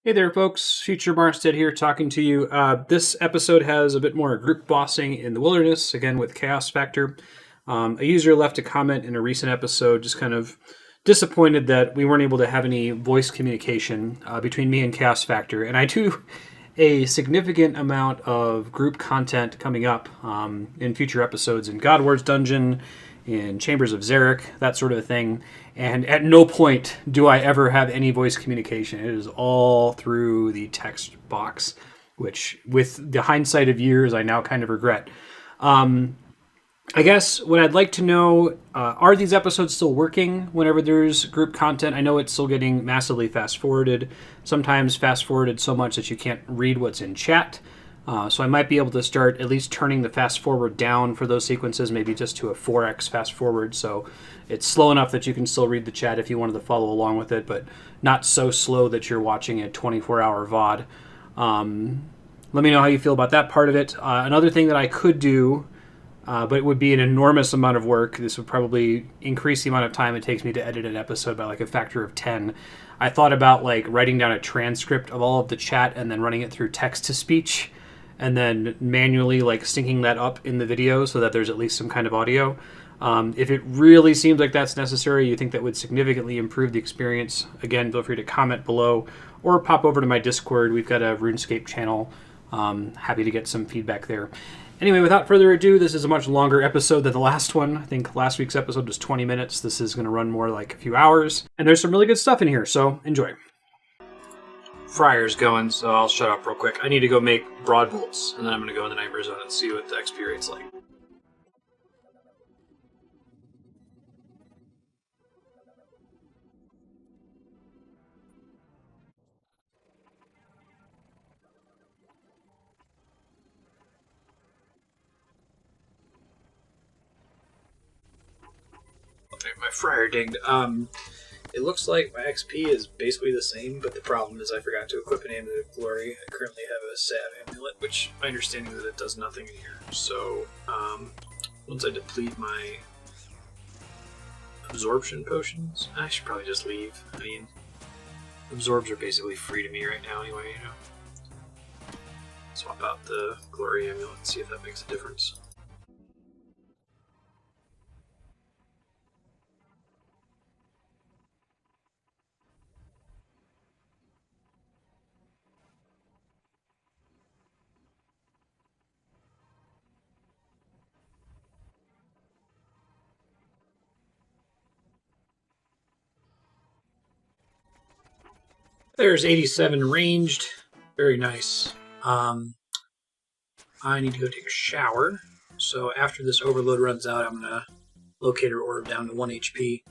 Hey there, folks. Future Marstead here talking to you. This episode has a bit more group bossing in the wilderness, again with Chaos Factor. A user left a comment in a recent episode just kind of disappointed that we weren't able to have any voice communication between me and Chaos Factor. And I do a significant amount of group content coming up in future episodes in Godward's Dungeon, in Chambers of Xeric, that sort of thing. And at no point do I ever have any voice communication. It is all through the text box, which, with the hindsight of years, I now kind of regret. I guess what I'd like to know, are these episodes still working whenever there's group content? I know it's still getting massively fast-forwarded, sometimes fast-forwarded so much that you can't read what's in chat. So I might be able to start at least turning the fast-forward down for those sequences, maybe just to a 4x fast-forward, so it's slow enough that you can still read the chat if you wanted to follow along with it, but not so slow that you're watching a 24-hour VOD. Let me know how you feel about that part of it. Another thing that I could do, but it would be an enormous amount of work. This would probably increase the amount of time it takes me to edit an episode by like a factor of 10. I thought about like writing down a transcript of all of the chat and then running it through text-to-speech, and then manually like syncing that up in the video so that there's at least some kind of audio. If it really seems like that's necessary, you think that would significantly improve the experience, again, feel free to comment below or pop over to my Discord. We've got a RuneScape channel. Happy to get some feedback there. Anyway, without further ado, this is a much longer episode than the last one. I think last week's episode was 20 minutes. This is going to run more like a few hours. And there's some really good stuff in here, so enjoy. Fryer's going, so I'll shut up real quick. I need to go make broad bolts, and then I'm going to go in the Nightmare Zone and see what the XP rate's like. Okay, my Fryer dinged. It looks like my XP is basically the same, but the problem is I forgot to equip an Amulet of Glory. I currently have a Salve Amulet, which my understanding is that it does nothing in here. So, once I deplete my absorption potions, I should probably just leave. I mean, absorbs are basically free to me right now anyway, you know. Swap out the Glory Amulet and see if that makes a difference. There's 87 ranged. Very nice. I need to go take a shower. So after this overload runs out, I'm going to Locator Orb down to 1 HP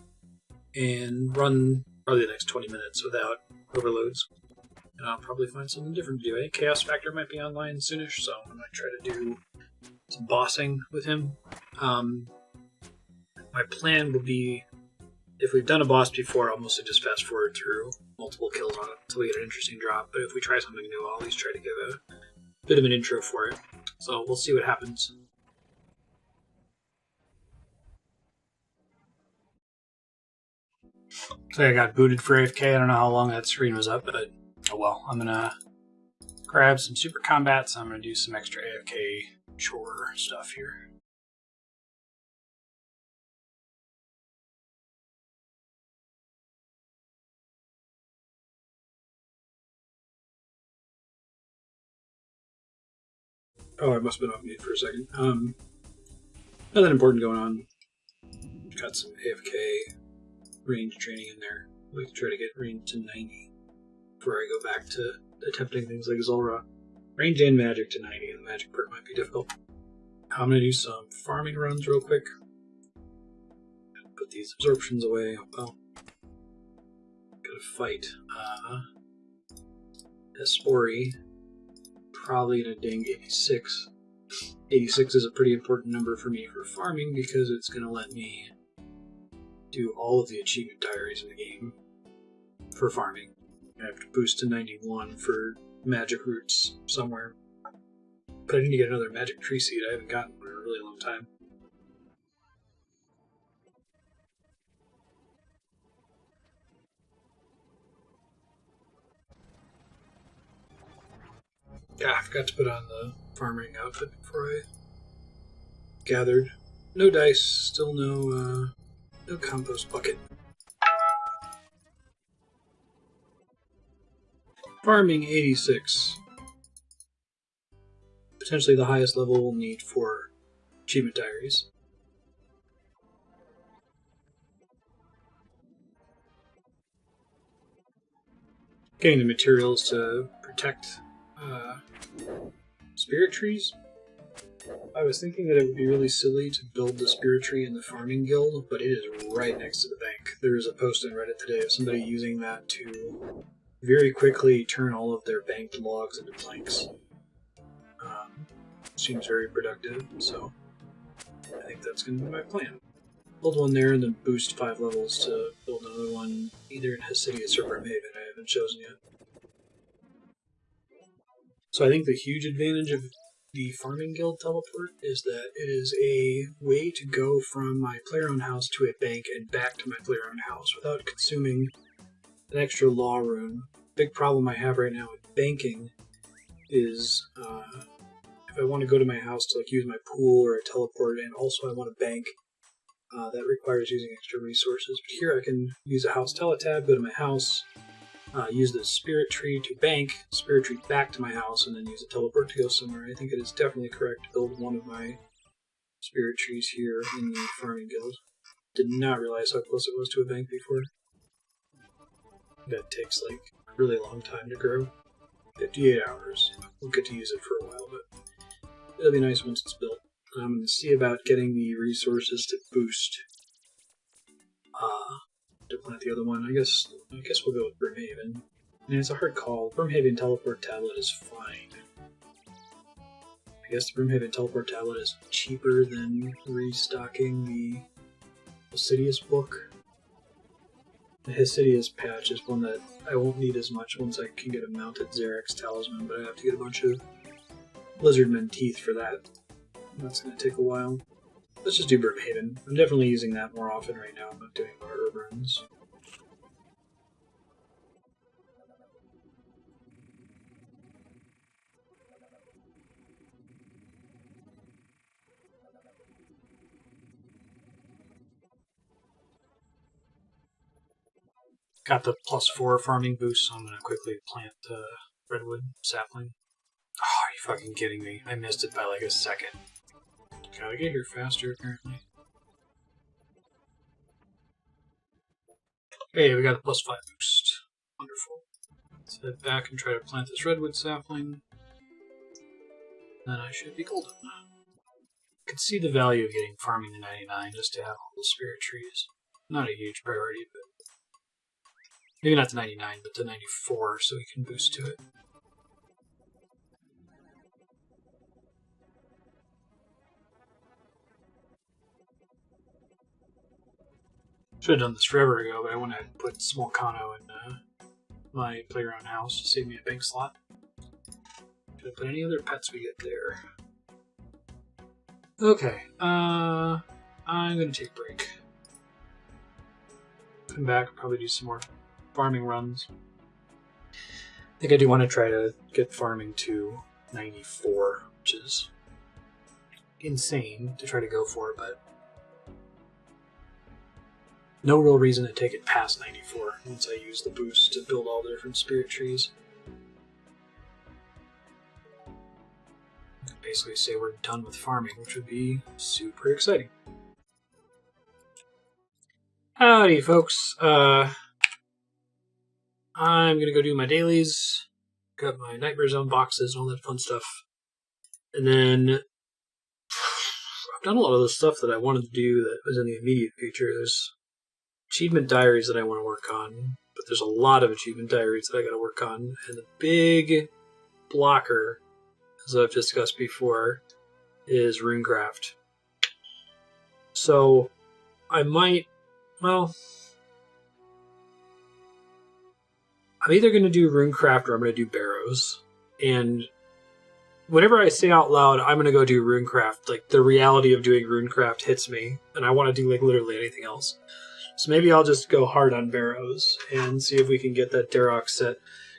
and run probably the next 20 minutes without overloads. And I'll probably find something different to do. I think Chaos Factor might be online soonish, so I might try to do some bossing with him. My plan will be, if we've done a boss before, I'll mostly just fast forward through multiple kills on it until we get an interesting drop. But if we try something new, I'll at least try to give a bit of an intro for it. So we'll see what happens. So I got booted for AFK. I don't know how long that screen was up, but oh well. I'm gonna grab some super combats. I'm gonna do some extra AFK chore stuff here. Oh, I must have been off mute for a second. Nothing important going on. Got some AFK range training in there. We can try to get range to 90 before I go back to attempting things like Zulrah. Range and magic to 90, and the magic perk might be difficult. I'm going to do some farming runs real quick. Put these absorptions away. Well, gotta fight Espori. Probably gonna ding 86. 86 is a pretty important number for me for farming because it's gonna let me do all of the achievement diaries in the game for farming. I have to boost to 91 for magic roots somewhere. But I need to get another magic tree seed. I haven't gotten one in a really long time. I forgot to put on the farming outfit before I gathered. No dice, still no compost bucket. Farming 86. Potentially the highest level we'll need for achievement diaries. Getting the materials to protect spirit trees. I was thinking that it would be really silly to build the spirit tree in the farming guild, but it is right next to the bank. There was a post on Reddit today of somebody using that to very quickly turn all of their banked logs into planks. Seems very productive, so I think that's going to be my plan. Build one there and then boost 5 levels to build another one either in Hesidius or Brimhaven. I haven't chosen yet. So I think the huge advantage of the farming guild teleport is that it is a way to go from my player-owned house to a bank and back to my player-owned house without consuming an extra law rune. Big problem I have right now with banking is if I want to go to my house to use my pool or a teleport, and also I want to bank, that requires using extra resources. But here I can use a house teletab, go to my house, use the spirit tree to bank, spirit tree back to my house, and then use a teleport to go somewhere. I think it is definitely correct to build one of my spirit trees here in the farming guild. Did not realize how close it was to a bank before. That takes a really long time to grow. 58 hours. We'll get to use it for a while, but it'll be nice once it's built. I'm going to see about getting the resources to boost to plant the other one. I guess we'll go with Brimhaven. I mean, it's a hard call. Brimhaven teleport tablet is fine. I guess the Brimhaven teleport tablet is cheaper than restocking the Hesidius book. The Hesidius patch is one that I won't need as much once I can get a mounted Xerax talisman, but I have to get a bunch of Lizardmen teeth for that. That's going to take a while. Let's just do Brimhaven. I'm definitely using that more often right now. I'm not doing more herb runes. Got the +4 farming boost, so I'm going to quickly plant redwood sapling. Oh, are you fucking kidding me? I missed it by a second. Gotta get here faster, apparently. Okay, we got the +5 boost. Wonderful. Let's head back and try to plant this redwood sapling. Then I should be golden. I can see the value of getting farming to 99 just to have all the spirit trees. Not a huge priority, but maybe not to 99, but to 94, so we can boost to it. Should have done this forever ago, but I want to put Smolcano in my playground house to save me a bank slot. Should I put any other pets we get there? Okay, I'm going to take a break. Come back, probably do some more farming runs. I think I do want to try to get farming to 94, which is insane to try to go for, but no real reason to take it past 94 once I use the boost to build all the different spirit trees. Basically say we're done with farming, which would be super exciting. Howdy, folks. I'm gonna go do my dailies, got my Nightmare Zone boxes and all that fun stuff. And then I've done a lot of the stuff that I wanted to do that was in the immediate future. There's achievement diaries that I want to work on, but there's a lot of achievement diaries that I gotta work on. And the big blocker, as I've discussed before, is RuneCraft. So I might, well, I'm either going to do RuneCraft or I'm going to do Barrows. And whenever I say out loud, I'm going to go do RuneCraft, the reality of doing RuneCraft hits me, and I want to do literally anything else. So maybe I'll just go hard on Barrows and see if we can get that Darok set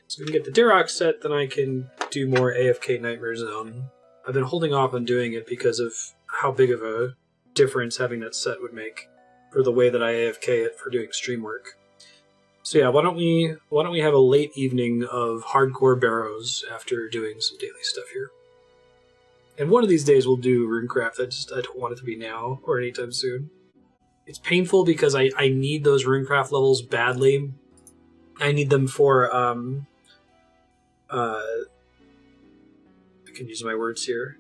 So if we can get the Darok set, then I can do more AFK Nightmare Zone. I've been holding off on doing it because of how big of a difference having that set would make for the way that I AFK it for doing stream work. So yeah, why don't we have a late evening of hardcore barrows after doing some daily stuff here. And one of these days we'll do RuneCraft. I don't want it to be now or anytime soon. It's painful because I need those RuneCraft levels badly. I need them for I can use my words here.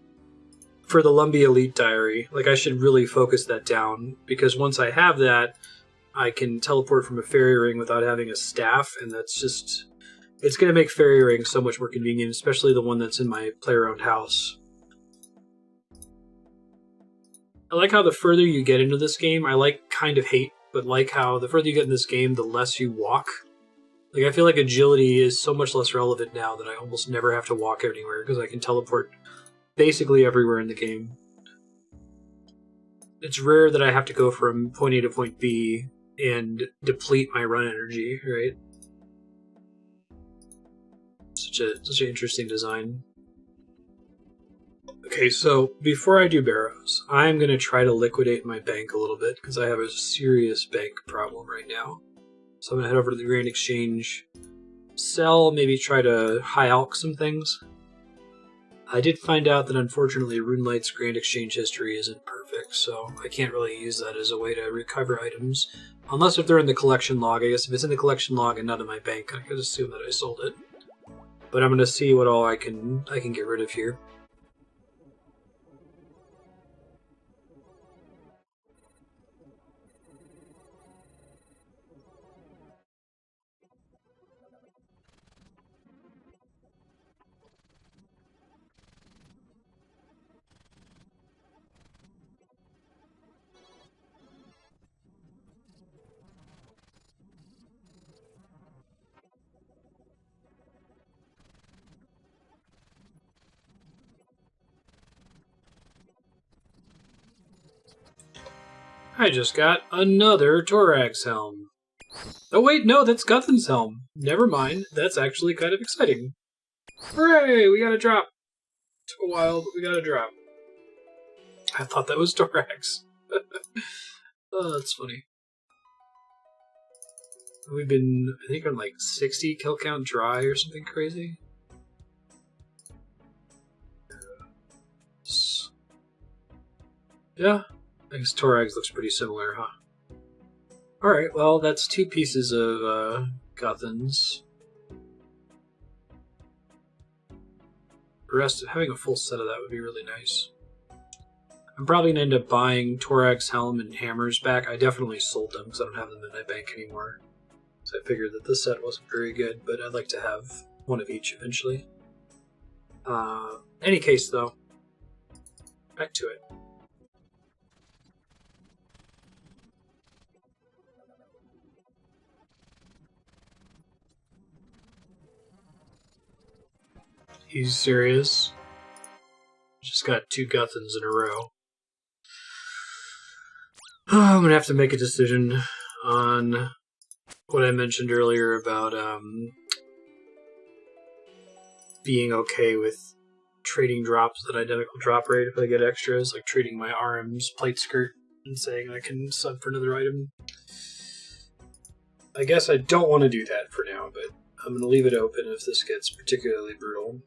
For the Lumbee Elite Diary, like I should really focus that down, because once I have that, I can teleport from a fairy ring without having a staff, and that's just... It's going to make fairy rings so much more convenient, especially the one that's in my player-owned house. I like how the further you get into this game, I kind of hate, but like how the further you get in this game, the less you walk. Like, I feel like agility is so much less relevant now that I almost never have to walk anywhere, because I can teleport basically everywhere in the game. It's rare that I have to go from point A to point B and deplete my run energy, right? Such an interesting design. Okay, so before I do barrows, I'm going to try to liquidate my bank a little bit, because I have a serious bank problem right now. So I'm going to head over to the Grand Exchange, sell, maybe try to high alch some things. I did find out that unfortunately RuneLight's Grand Exchange history isn't perfect, so I can't really use that as a way to recover items. Unless if they're in the collection log. I guess if it's in the collection log and not in my bank, I could assume that I sold it. But I'm going to see what all I can get rid of here. I just got another Torag's helm. Oh wait, no, that's Guthan's helm. Never mind, that's actually kind of exciting. Hooray, we got a drop. Took a while, but we got a drop. I thought that was Torag's. Oh, that's funny. We've been, I think, on like 60 kill count dry or something crazy. Yeah, I guess Torag's looks pretty similar, huh? Alright, well, that's 2 pieces of Guthan's. The rest, having a full set of that would be really nice. I'm probably going to end up buying Torag's helm and hammers back. I definitely sold them because I don't have them in my bank anymore. So I figured that this set wasn't very good, but I'd like to have one of each eventually. Any case, though, back to it. He's serious. Just got 2 Guthans in a row. I'm gonna have to make a decision on what I mentioned earlier about being okay with trading drops at identical drop rate if I get extras, like trading my RM's plate skirt and saying I can sub for another item. I guess I don't want to do that for now, but I'm going to leave it open if this gets particularly brutal.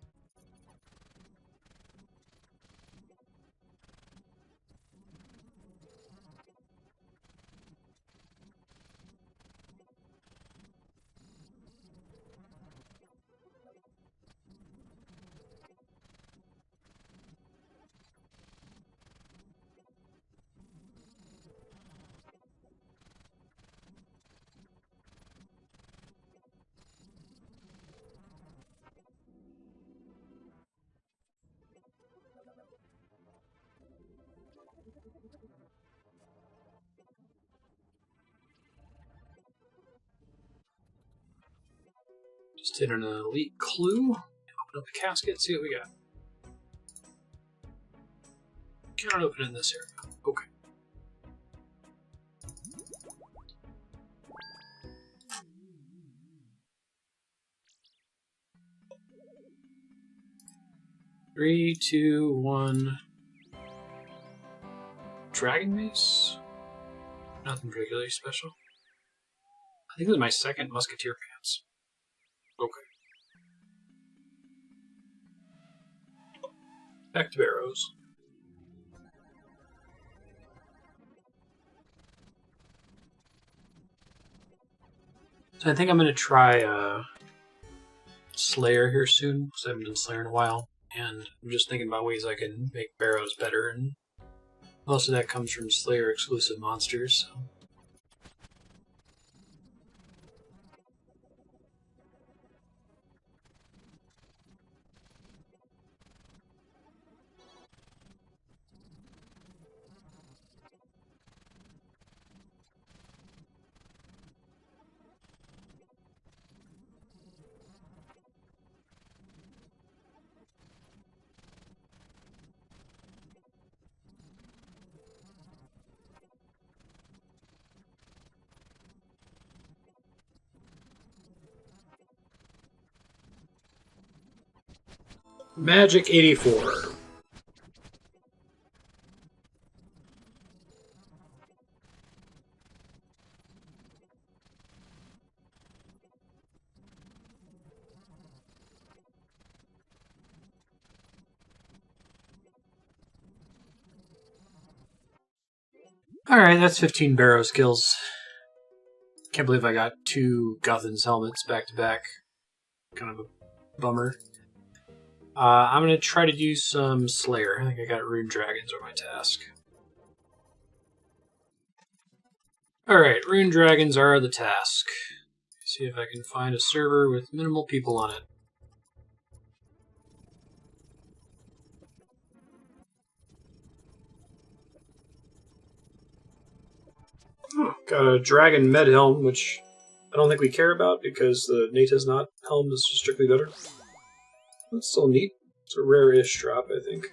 Just did an elite clue. Open up the casket, see what we got. Cannot open in this area. Okay. 3, 2, 1. Dragon Mace? Nothing particularly special. I think this is my second Musketeer Pants. Okay. Back to Barrows. So I think I'm going to try Slayer here soon, because I haven't done Slayer in a while. And I'm just thinking about ways I can make Barrows better, and most of that comes from Slayer exclusive monsters. So. Magic 84. Alright, that's 15 Barrow skills. Can't believe I got 2 Guthan's helmets back to back. Kind of a bummer. I'm going to try to do some Slayer. I think I got Rune Dragons on my task. Alright, Rune Dragons are the task. See if I can find a server with minimal people on it. Got a Dragon Med Helm, which I don't think we care about because the Nata's not helm is strictly better. That's still neat. It's a rare-ish drop, I think.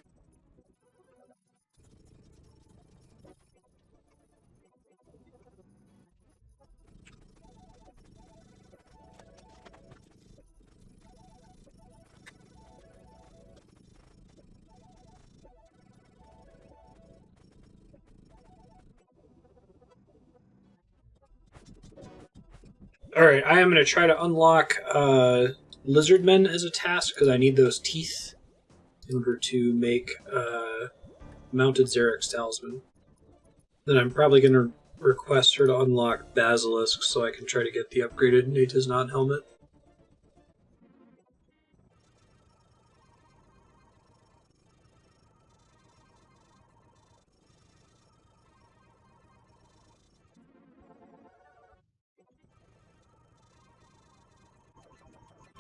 Alright, I am going to try to unlock Lizardmen as a task because I need those teeth in order to make Mounted Xerix Talisman. Then I'm probably going to request her to unlock Basilisk so I can try to get the upgraded Nata's Not helmet.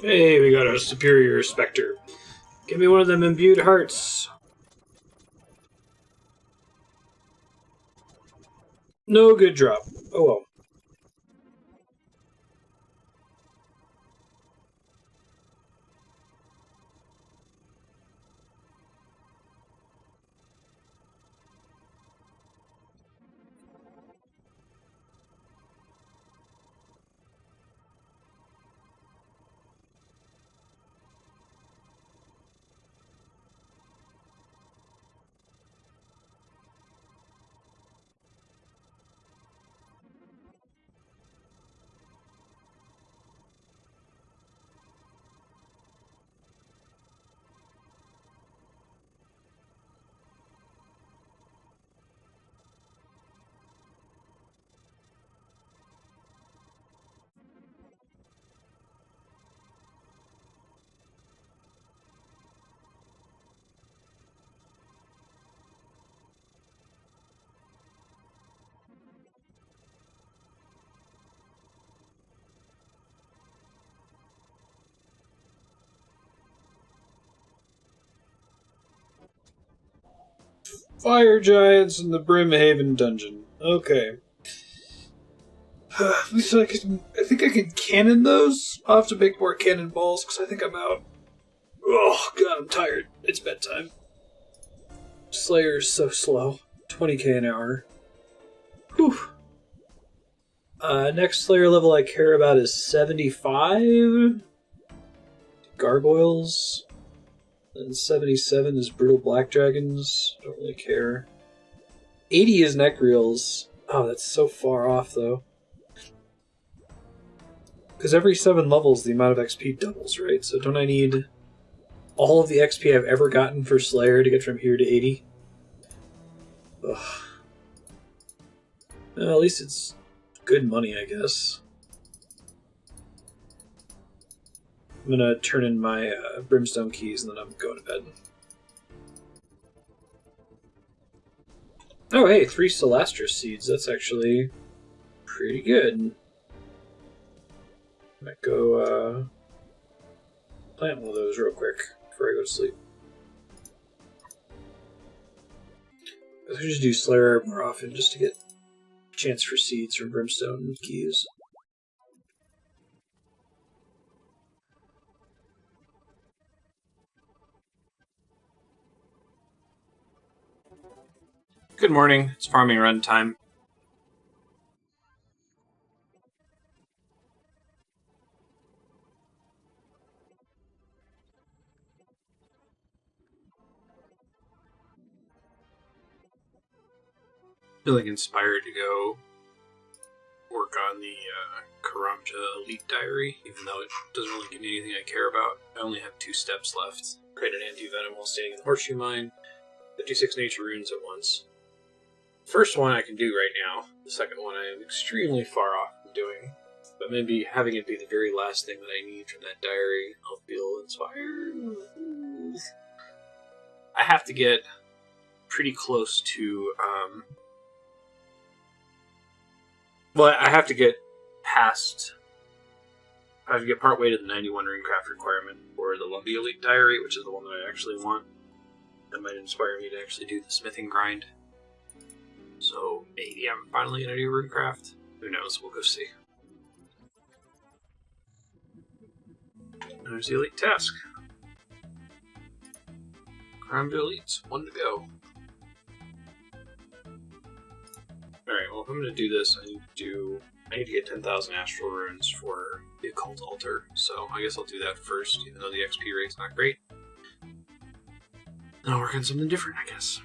Hey, we got a Superior Spectre. Give me one of them imbued hearts. No good drop. Oh well. Fire Giants in the Brimhaven Dungeon. Okay. At least I think I can cannon those. I'll have to make more cannonballs because I think I'm out. Oh, God, I'm tired. It's bedtime. Slayer's so slow. 20k an hour. Whew. Next Slayer level I care about is 75. Gargoyles. And 77 is Brutal Black Dragons. Don't really care. 80 is Neck Reels. Oh, that's so far off, though. Because every 7 levels, the amount of XP doubles, right? So don't I need all of the XP I've ever gotten for Slayer to get from here to 80? Ugh. Well, at least it's good money, I guess. I'm gonna turn in my Brimstone keys and then I'm going to bed. Oh, hey, 3 Celastris seeds. That's actually pretty good. Might go plant one of those real quick before I go to sleep. I should just do Slayer more often just to get a chance for seeds from Brimstone keys. Good morning. It's farming run time. Feeling inspired to go work on the Karamja Elite Diary, even though it doesn't really give me anything I care about. I only have 2 steps left. Create an anti-venom while standing in the Horseshoe Mine. 56 nature runes at once. First one I can do right now. The second one I am extremely far off from doing. But maybe having it be the very last thing that I need from that diary, I'll feel inspired. I have to get pretty close to... Well, I have to get past... I have to get partway to the 91 Runecraft requirement for the Lumbee Elite Diary, which is the one that I actually want. That might inspire me to actually do the smithing grind. So maybe I'm finally going to do Runecraft. Who knows? We'll go see. There's the Elite task. Crime to Elites. 1 to go. Alright, well if I'm going to do this, I need to get 10,000 Astral Runes for the Occult Altar. So I guess I'll do that first, even though the XP rate's not great. And I'll work on something different, I guess.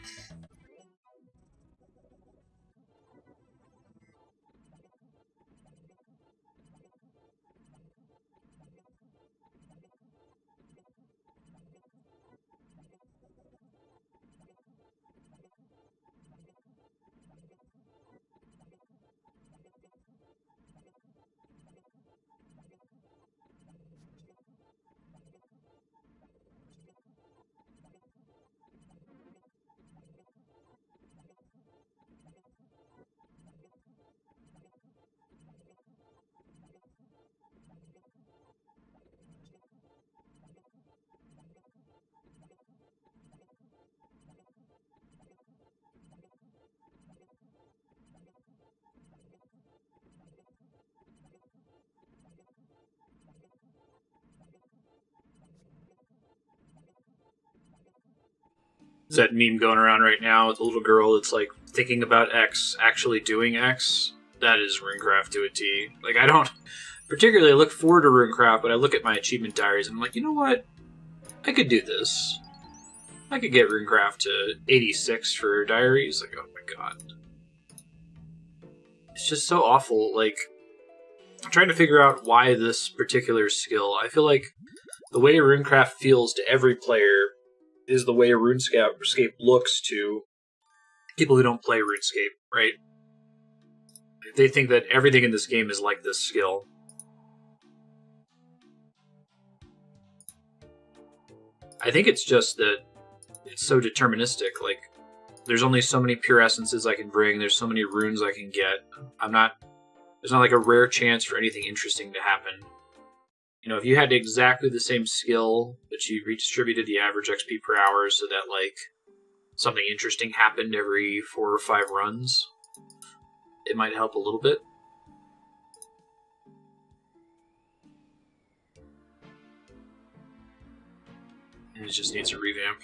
Is that meme going around right now with a little girl that's like thinking about X, actually doing X? That is Runecraft to a T. Like, I don't particularly look forward to Runecraft, but I look at my achievement diaries and I'm like, you know what? I could do this. I could get Runecraft to 86 for diaries. Like, oh my god. It's just so awful. Like, I'm trying to figure out why this particular skill. I feel like the way Runecraft feels to every player is the way RuneScape looks to people who don't play RuneScape, right? They think that everything in this game is like this skill. I think it's just that it's so deterministic. Like, there's only so many pure essences I can bring. There's so many runes I can get. There's not like a rare chance for anything interesting to happen. You know, if you had exactly the same skill, but you redistributed the average XP per hour so that, like, something interesting happened every 4 or 5 runs, it might help a little bit. And it just needs a revamp.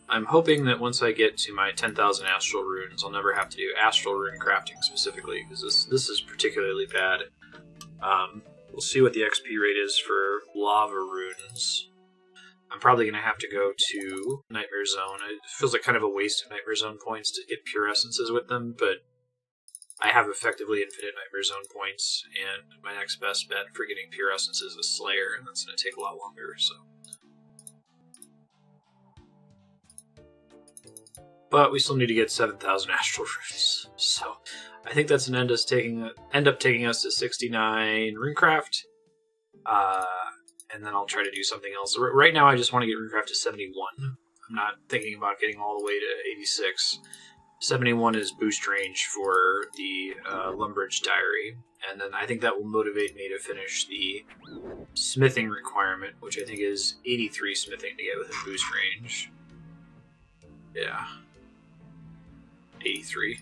I'm hoping that once I get to my 10,000 Astral Runes, I'll never have to do Astral Rune crafting specifically, because this is particularly bad. We'll see what the XP rate is for lava runes. I'm probably going to have to go to Nightmare Zone. It feels like kind of a waste of Nightmare Zone points to get pure essences with them, but I have effectively infinite Nightmare Zone points, and my next best bet for getting pure essences is Slayer, and that's going to take a lot longer, so. But we still need to get 7,000 Astral Runes, so I think that's an end up taking us to 69 Runecraft, and then I'll try to do something else. Right now I just want to get Runecraft to 71. I'm not thinking about getting all the way to 86. 71 is boost range for the Lumbridge Diary, and then I think that will motivate me to finish the smithing requirement, which I think is 83 smithing to get within boost range. Yeah. 83.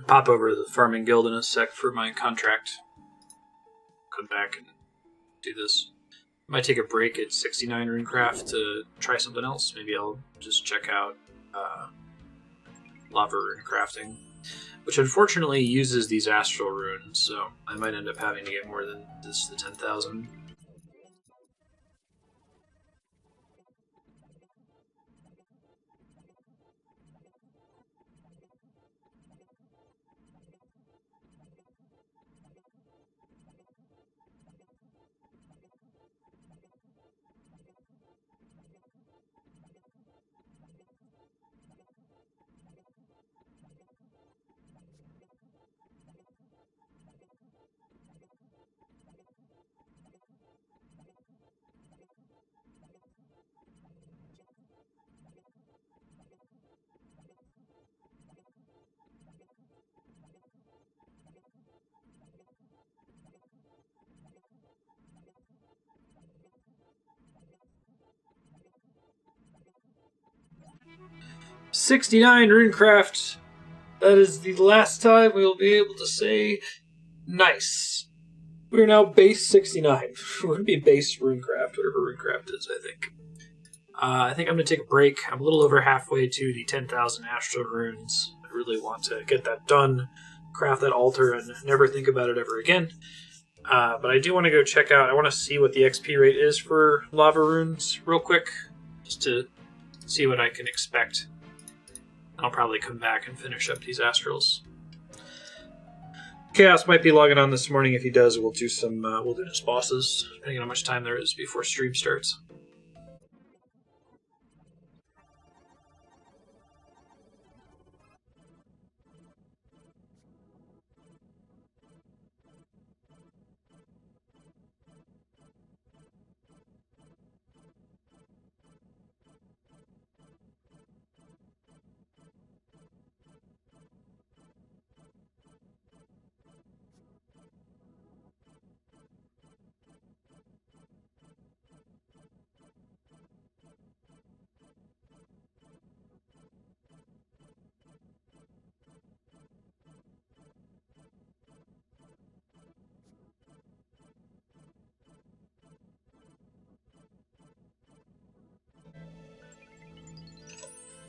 Pop over to the farming guild in a sec for my contract. Come back and do this. Might take a break at 69 Runecraft to try something else. Maybe I'll just check out Lava Rune Crafting, which unfortunately uses these Astral Runes, so I might end up having to get more than the 10,000. "69 Runecraft. That is the last time we will be able to say nice. We are now base 69. We're going to be base Runecraft, whatever Runecraft is, I think. I think I'm going to take a break. I'm a little over halfway to the 10,000 Astral Runes. I really want to get that done, craft that altar, and never think about it ever again. But I do want to go check out, I want to see what the XP rate is for Lava Runes real quick, just to see what I can expect. I'll probably come back and finish up these Astrals. Chaos might be logging on this morning. If he does, we'll do some Wilderness bosses, depending on how much time there is before stream starts.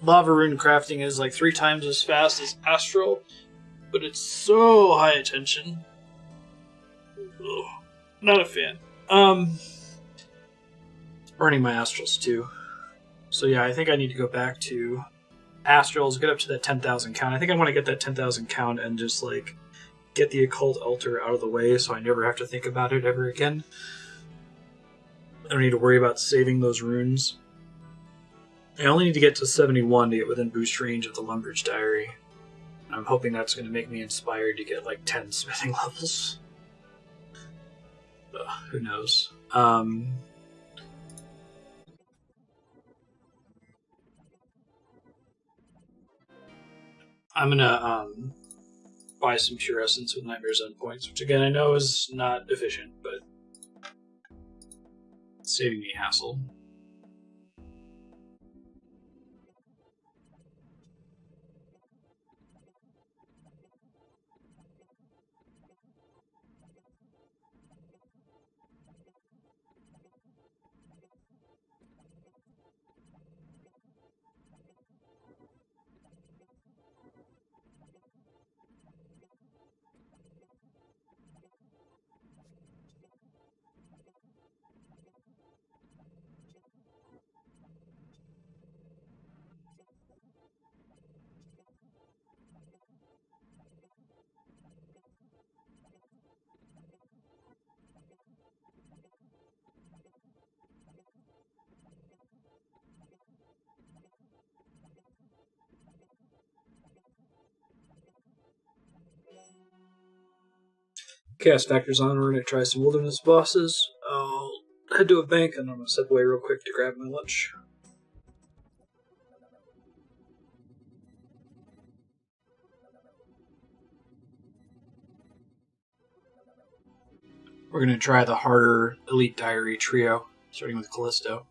Lava Rune crafting is like 3 times as fast as Astral, but it's so high attention. Ugh, not a fan. Burning my Astrals too. So yeah, I think I need to go back to Astrals, get up to that 10,000 count. I think I want to get that 10,000 count and just like get the Occult Altar out of the way so I never have to think about it ever again. I don't need to worry about saving those runes. I only need to get to 71 to get within boost range of the Lumbridge Diary. I'm hoping that's going to make me inspired to get like 10 smithing levels. Who knows? I'm gonna buy some pure essence with Nightmare's Endpoints, which again I know is not efficient, but it's saving me hassle. Chaos Factor's on. We're going to try some wilderness bosses. I'll head to a bank and I'm going to step away real quick to grab my lunch. We're going to try the harder Elite Diary trio, starting with Callisto.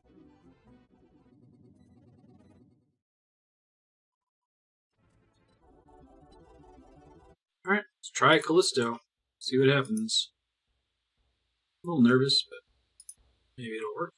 Alright, let's try Callisto. See what happens. A little nervous, but maybe it'll work.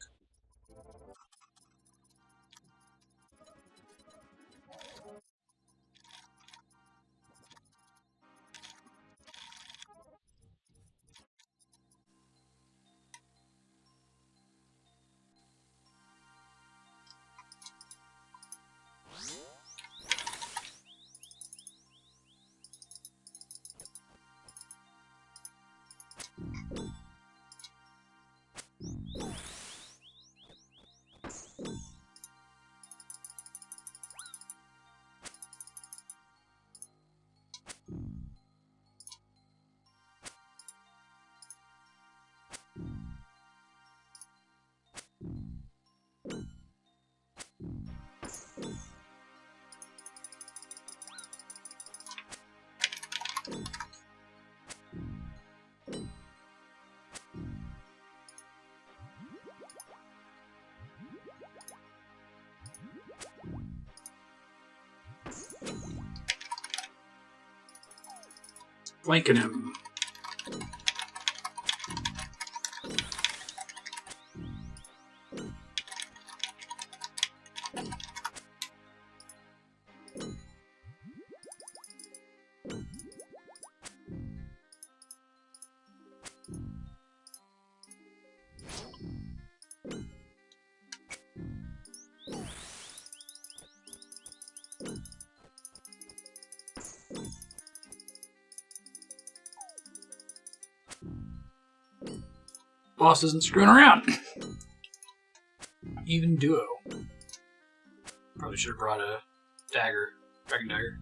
Flanking him. Boss isn't screwing around. Even duo. Probably should have brought a dagger. Dragon dagger.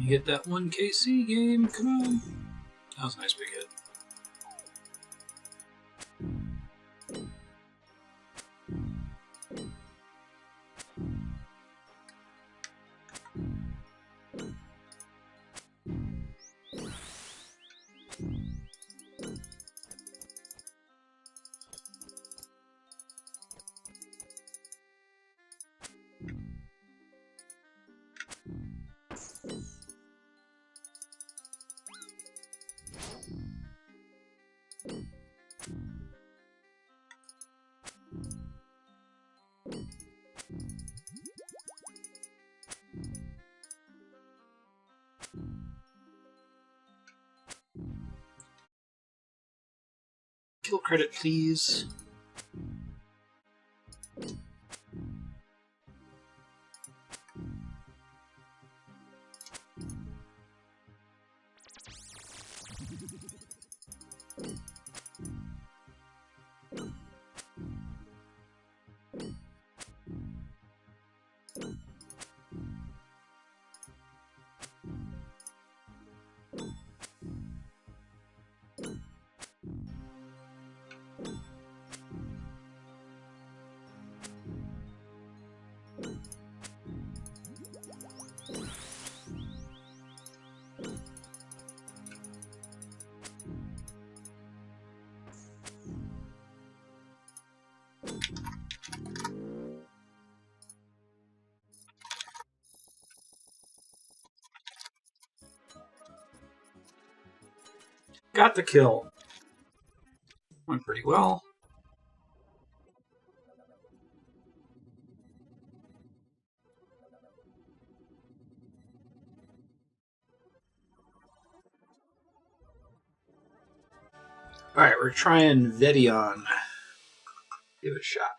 You get that one KC game. Come on. That was a nice big hit. Kill credit, please. Got the kill. Went pretty well. Alright, we're trying Vedion. Give it a shot.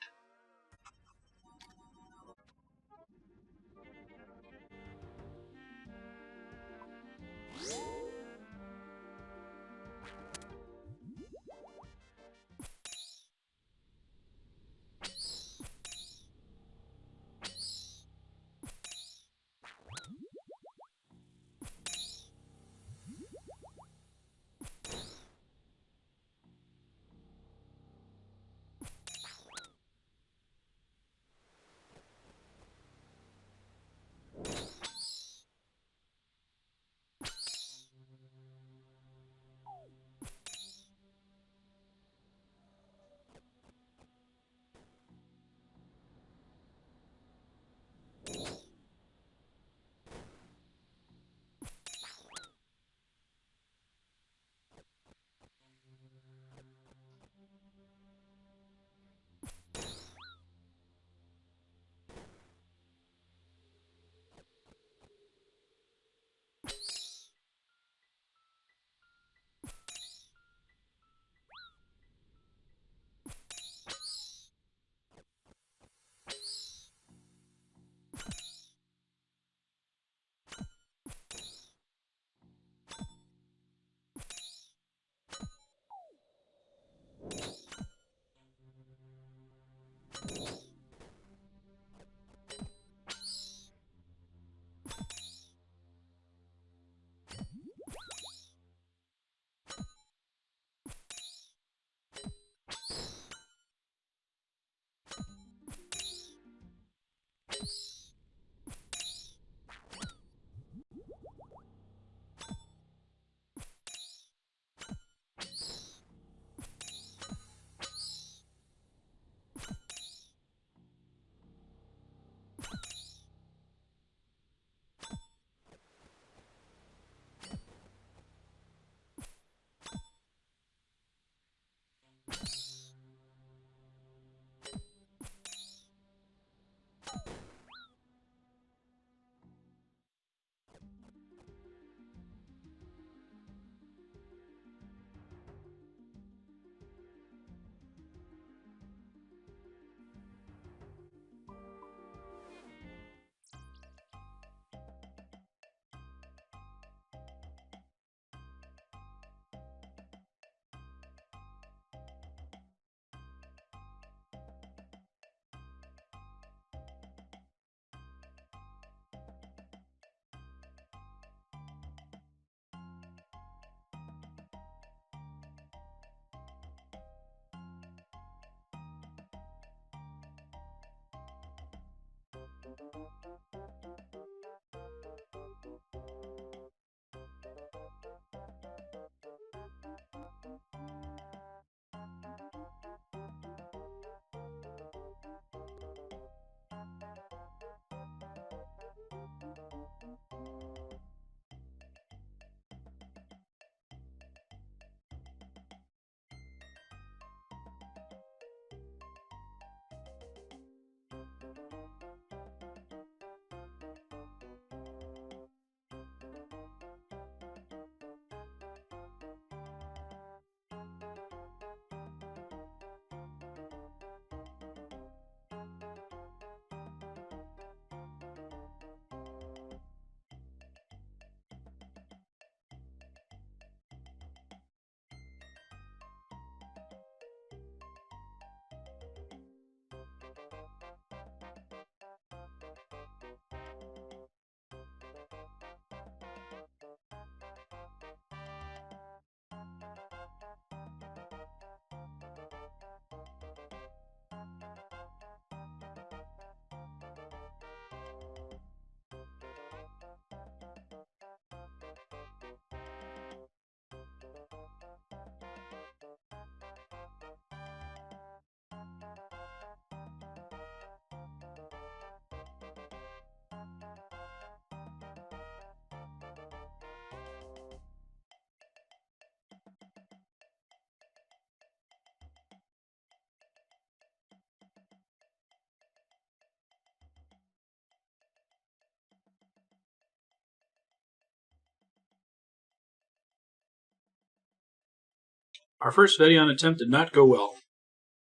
Our first Vedion attempt did not go well.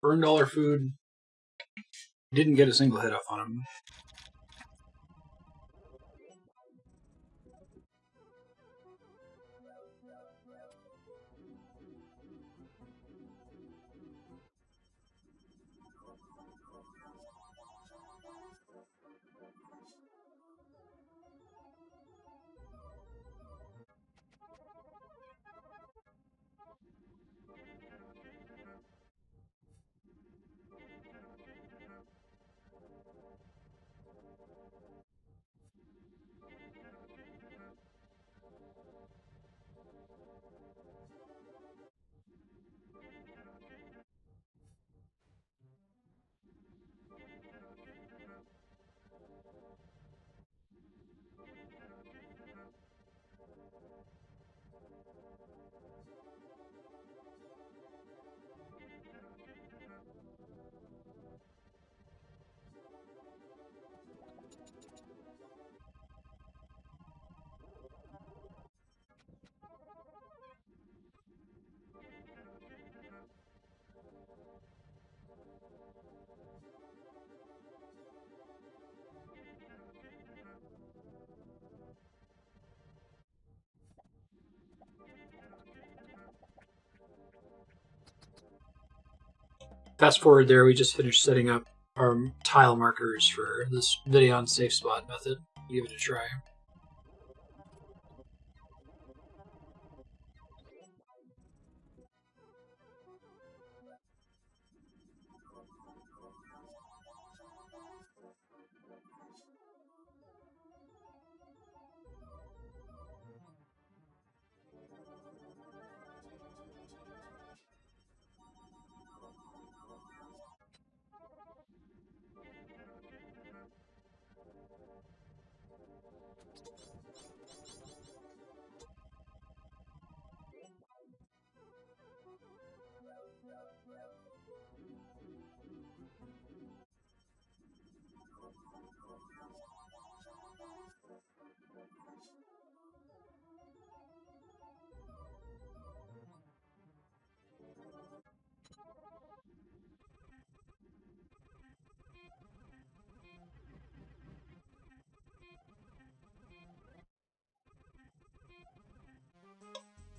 Burned all our food. Didn't get a single hit off on him. Fast forward there, we just finished setting up our tile markers for this Vedion safe spot method. Give it a try.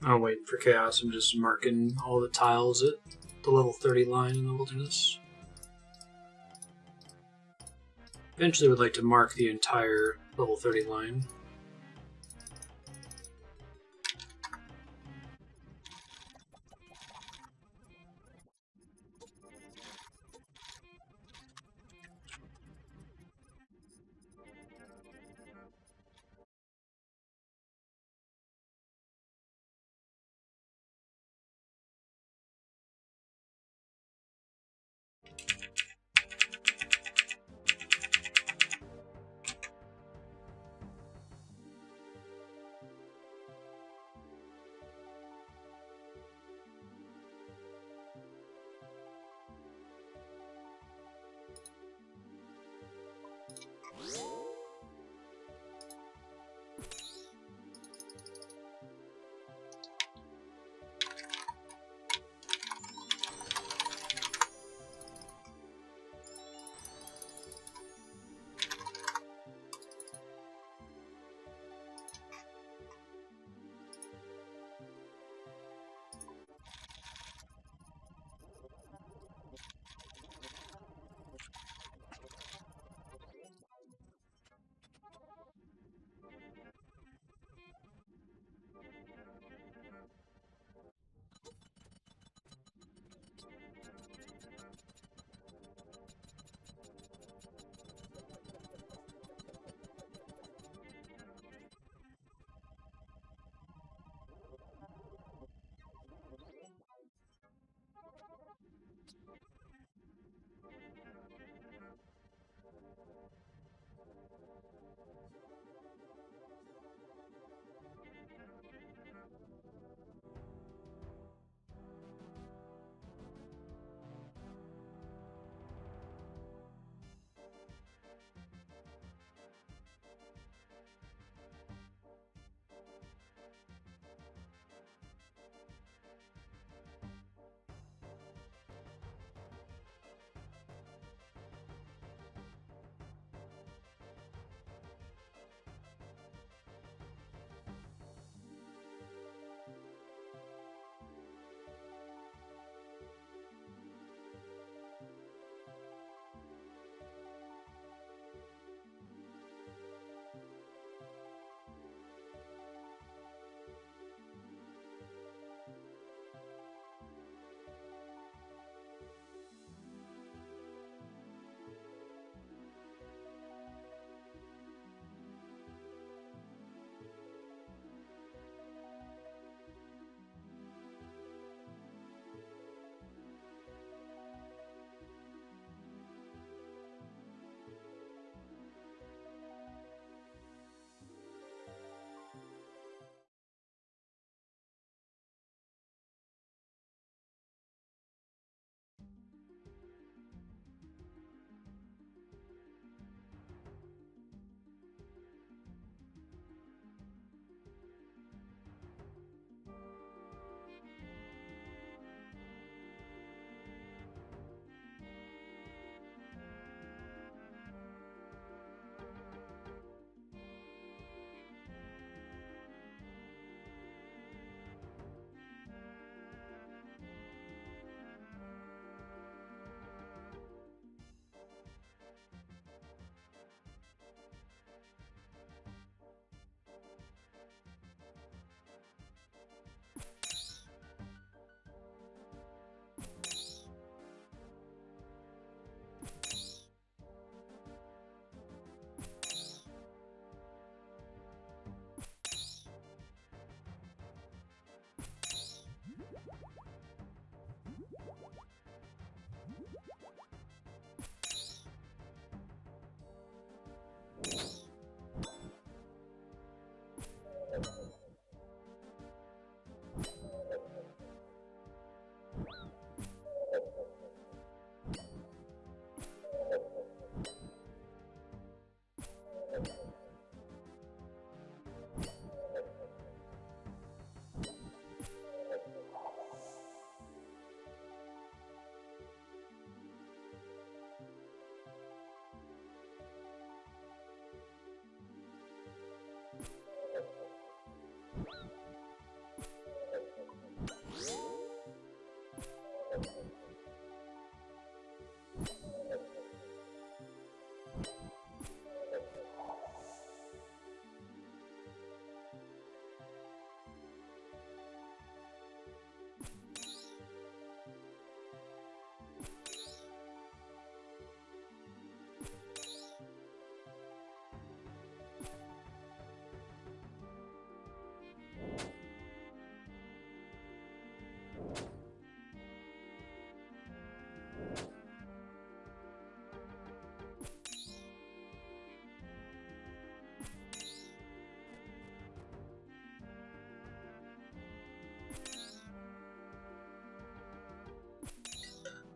I'm waiting for chaos. I'm just marking all the tiles at the level 30 line in the wilderness. Eventually would like to mark the entire level 30 line.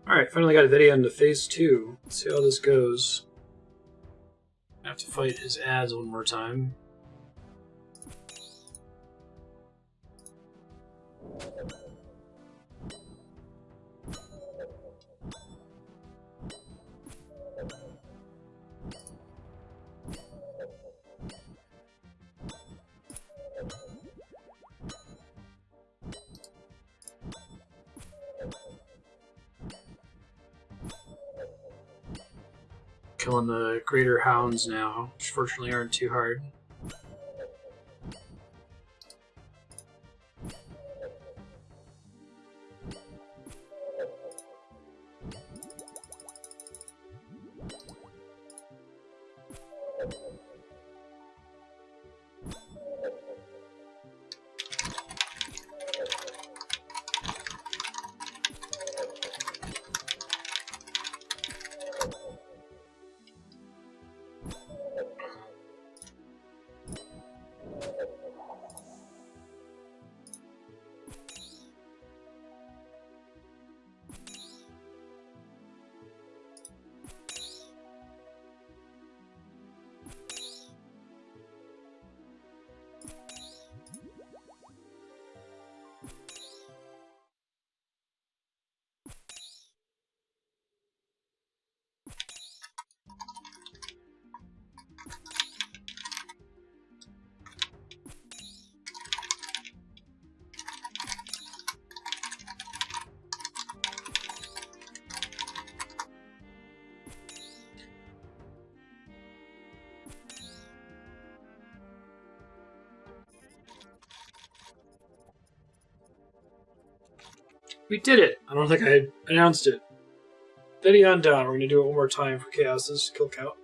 Alright, finally got a video into phase 2. Let's see how this goes. I have to fight his ads one more time. Killing the greater hounds now, which fortunately aren't too hard. We did it! I don't think I announced it. Video on down. We're going to do it one more time for Chaos's kill count.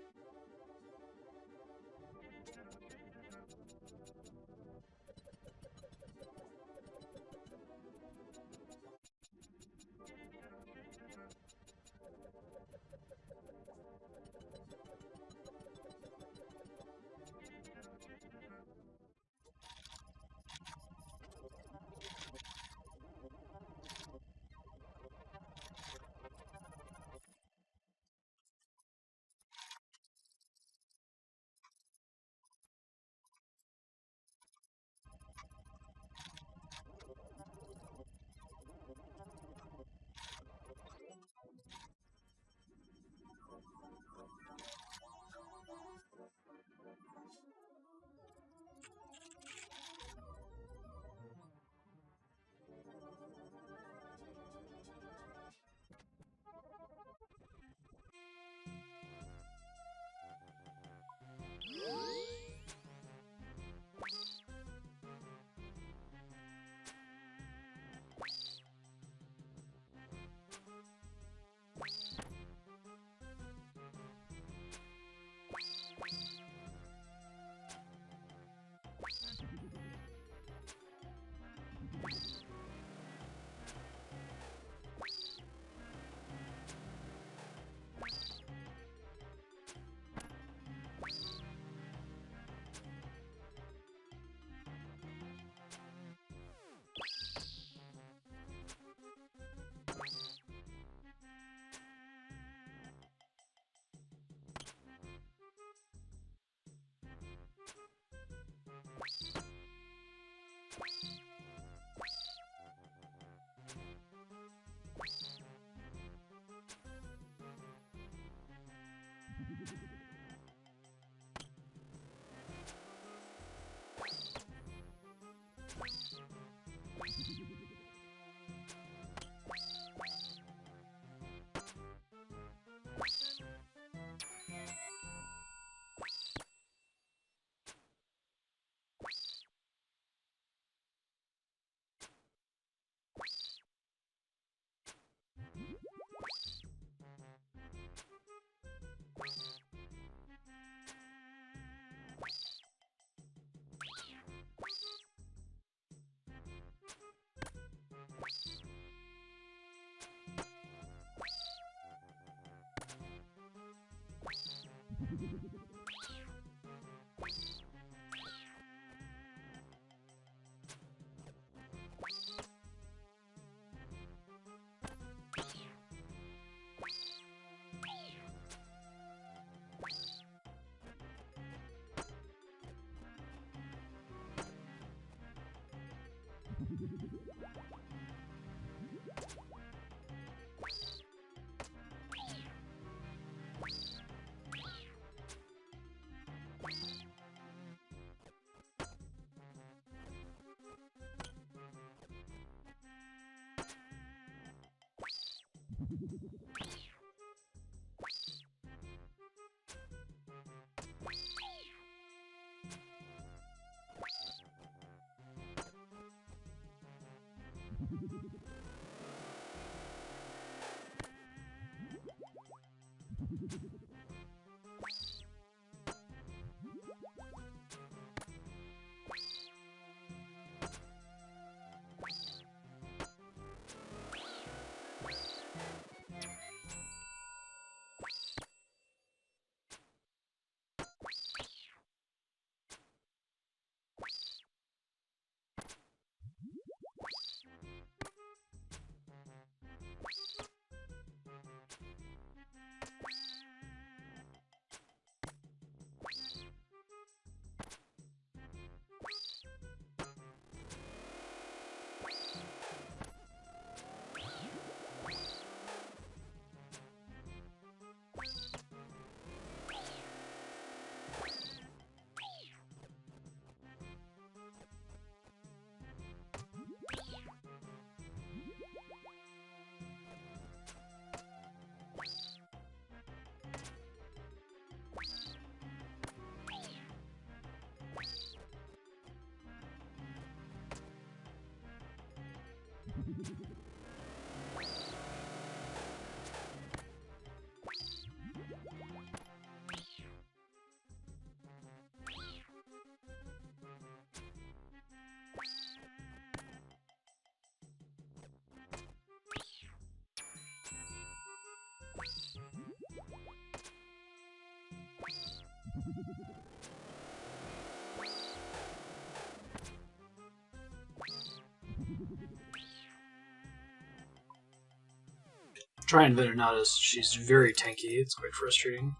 Trying Venonata's, she's very tanky. It's quite frustrating.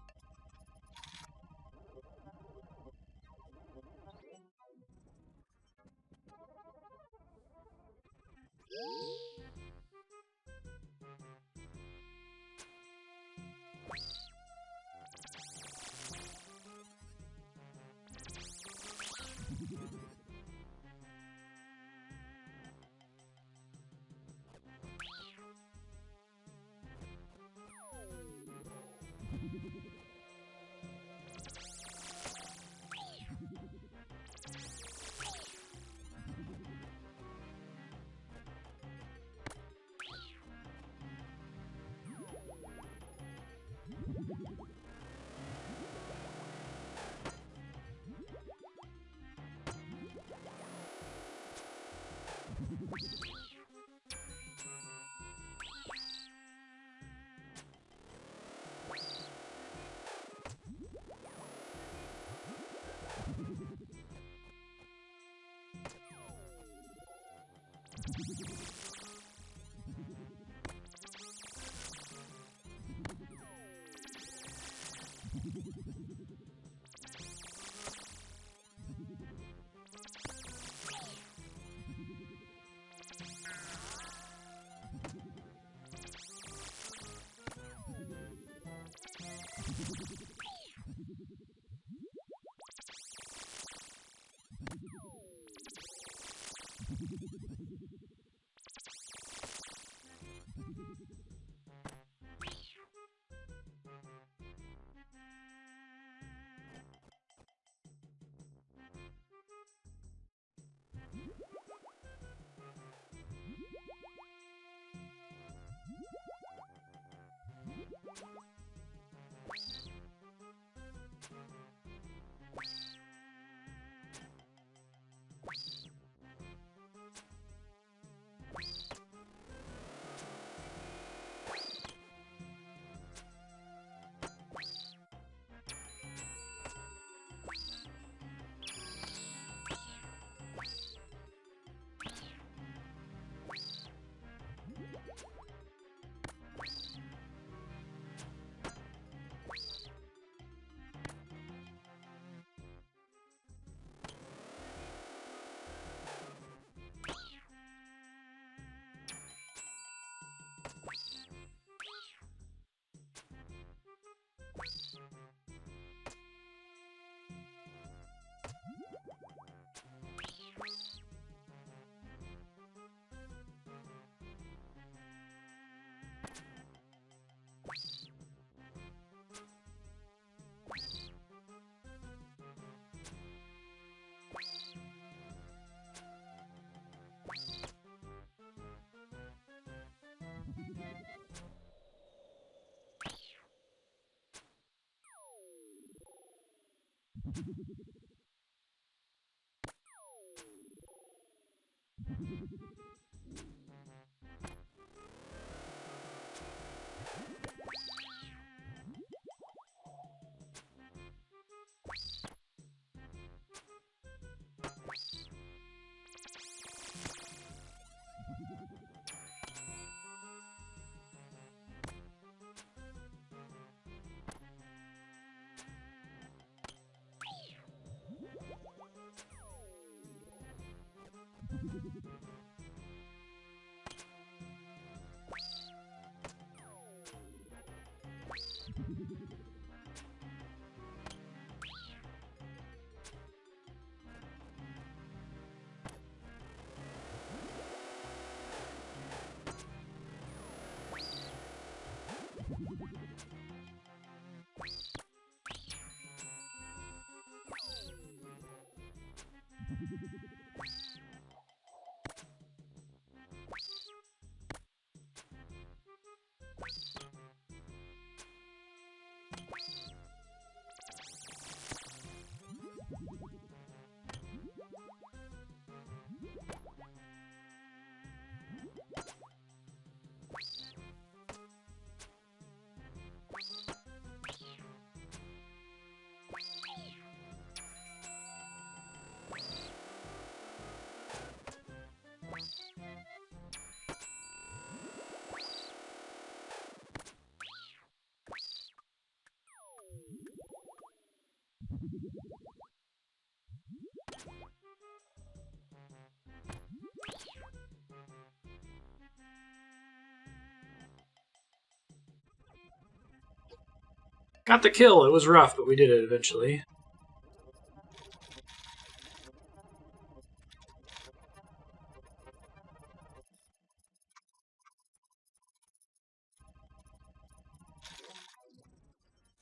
Got the kill. It was rough, but we did it eventually.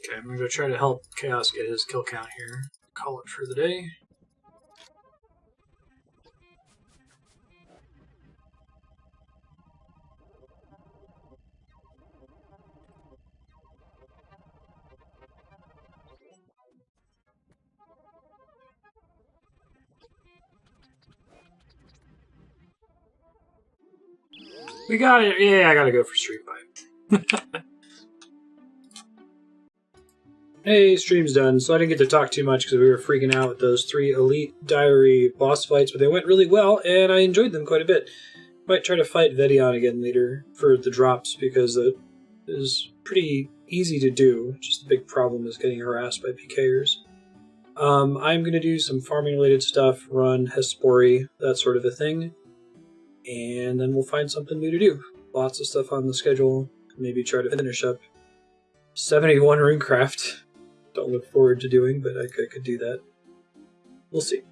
Okay, I'm gonna go try to help Chaos get his kill count here. Call it for the day. We got it. Yeah, I gotta go for Street Fight. Hey, stream's done, so I didn't get to talk too much because we were freaking out with those 3 Elite Diary boss fights, but they went really well, and I enjoyed them quite a bit. Might try to fight Vedion again later for the drops, because it is pretty easy to do. Just the big problem is getting harassed by PKers. I'm going to do some farming-related stuff, run Hespori, that sort of a thing, and then we'll find something new to do. Lots of stuff on the schedule. Maybe try to finish up 71 Runecraft. Don't look forward to doing, but I could do that. We'll see.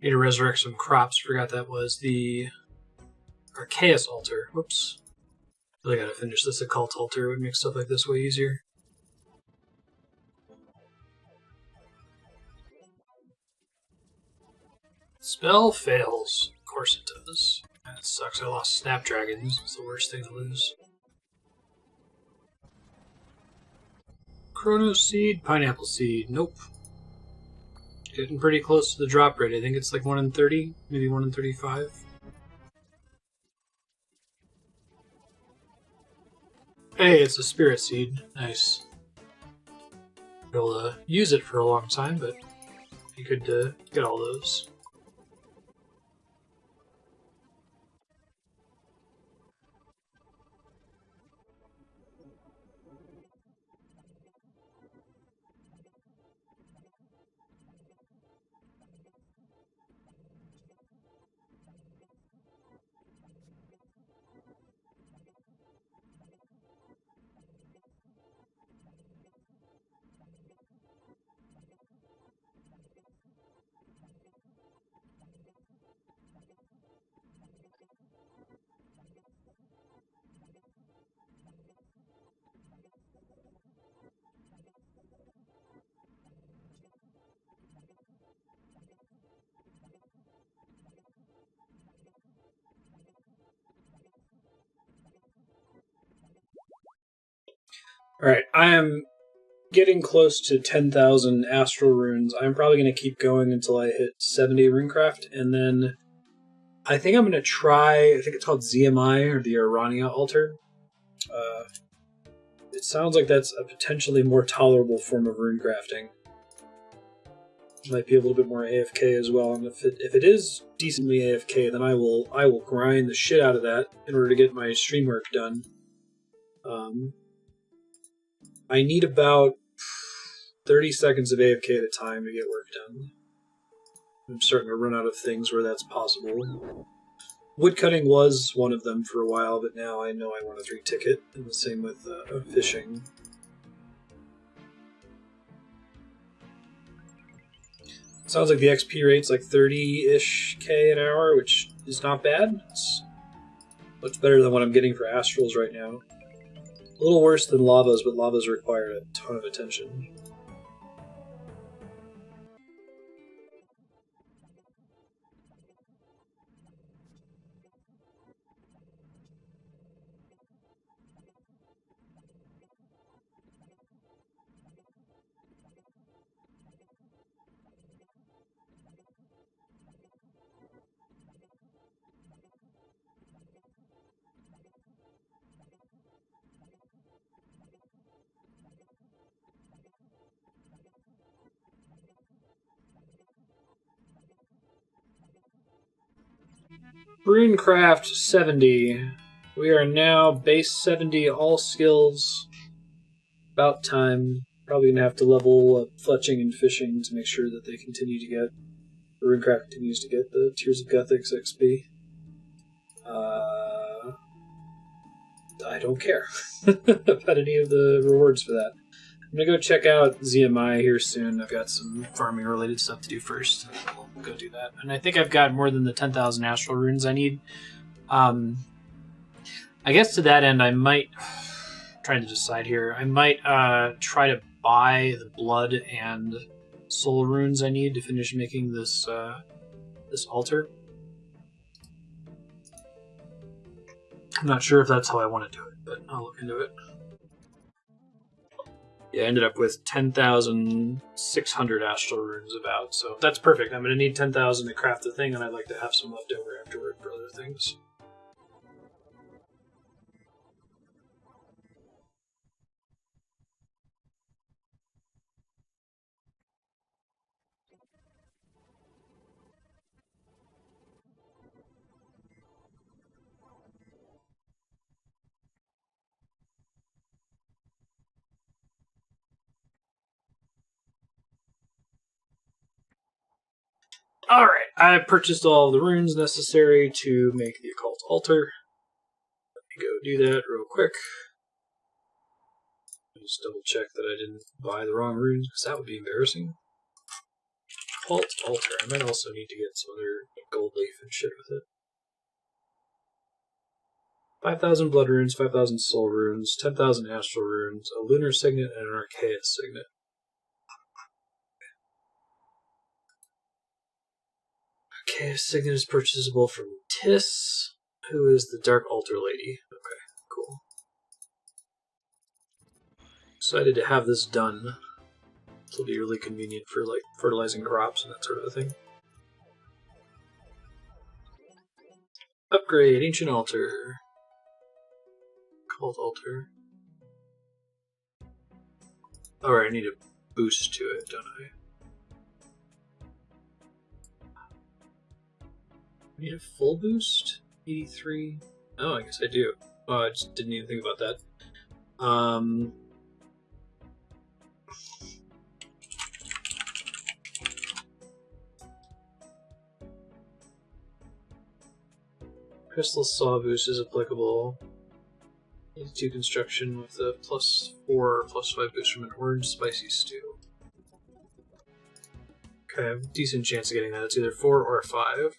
Need to resurrect some crops. Forgot that was the Archaeus altar. Whoops. Really gotta finish this occult altar. It would make stuff like this way easier. Spell fails. Of course it does. That sucks. I lost Snapdragons. It's the worst thing to lose. Chrono Seed, Pineapple Seed. Nope. Getting pretty close to the drop rate. I think it's like 1 in 30, maybe 1 in 35. Hey, it's a Spirit Seed. Nice. We'll use it for a long time, but you could get all those. Alright, I am getting close to 10,000 astral runes. I'm probably going to keep going until I hit 70 runecraft, and then I think I'm going to try, I think it's called ZMI, or the Arania altar. It sounds like that's a potentially more tolerable form of rune crafting. Might be a little bit more AFK as well, and if it is decently AFK, then I will grind the shit out of that in order to get my stream work done. I need about 30 seconds of AFK at a time to get work done. I'm starting to run out of things where that's possible. Woodcutting was one of them for a while, but now I know I want a 3 ticket, and the same with fishing. Sounds like the XP rate's like 30-ish K an hour, which is not bad. It's much better than what I'm getting for Astrals right now. A little worse than Lavas, but Lavas require a ton of attention. Runecraft 70. We are now base 70, all skills. About time. Probably going to have to level up fletching and fishing to make sure that they continue to get, Runecraft continues to get the Tears of Guthix XP. I don't care about any of the rewards for that. I'm going to go check out ZMI here soon. I've got some farming related stuff to do first. We'll go do that. And I think I've got more than the 10,000 astral runes I need. I guess to that end, I might, trying to decide here, I might try to buy the blood and soul runes I need to finish making this this altar. I'm not sure if that's how I want to do it, but I'll look into it. Yeah, I ended up with 10,600 astral runes about, so that's perfect. I'm going to need 10,000 to craft the thing, and I'd like to have some left over afterward for other things. Alright, I purchased all the runes necessary to make the occult altar. Let me go do that real quick. Just double check that I didn't buy the wrong runes, because that would be embarrassing. Occult altar. I might also need to get some other gold leaf and shit with it. 5,000 blood runes, 5,000 soul runes, 10,000 astral runes, a lunar signet, and an archaeus signet. Archaeus signet is purchasable from Tiss, who is the Dark Altar Lady. Okay, cool. Excited to have this done. This will be really convenient for like fertilizing crops and that sort of thing. Upgrade, Ancient Altar. Cult Altar. Alright, I need a boost to it, don't I? I need a full boost? 83? Oh, I guess I do. Oh, I just didn't even think about that. Crystal Saw boost is applicable. 82 construction with a +4 or +5 boost from an orange spicy stew. Okay, decent chance of getting that. It's either 4 or 5.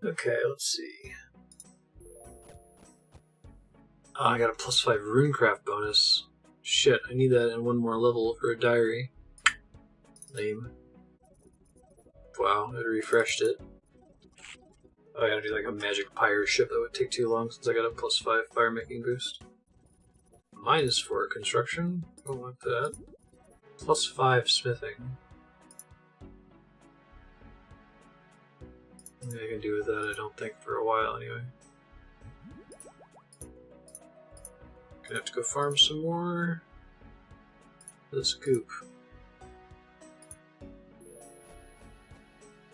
Okay, let's see. Oh, I got a +5 runecraft bonus. Shit, I need that in one more level for a diary. Lame. Wow, it refreshed it. I gotta do like a magic pyre ship. That would take too long since I got a +5 fire making boost. -4 construction. Don't want that. +5 smithing. Nothing I can do with that, I don't think, for a while anyway. Gonna have to go farm some more. This goop.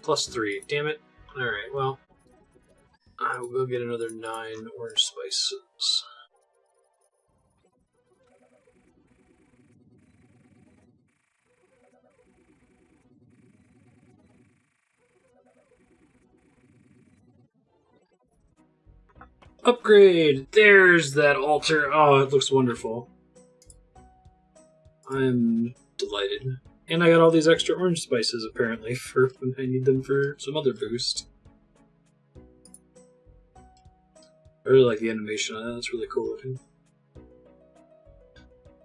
+3. Damn it. Alright, well. I will go get another 9 orange spices. Upgrade! There's that altar. Oh, it looks wonderful. I'm delighted. And I got all these extra orange spices, apparently, for when I need them for some other boost. I really like the animation on that. That's really cool looking.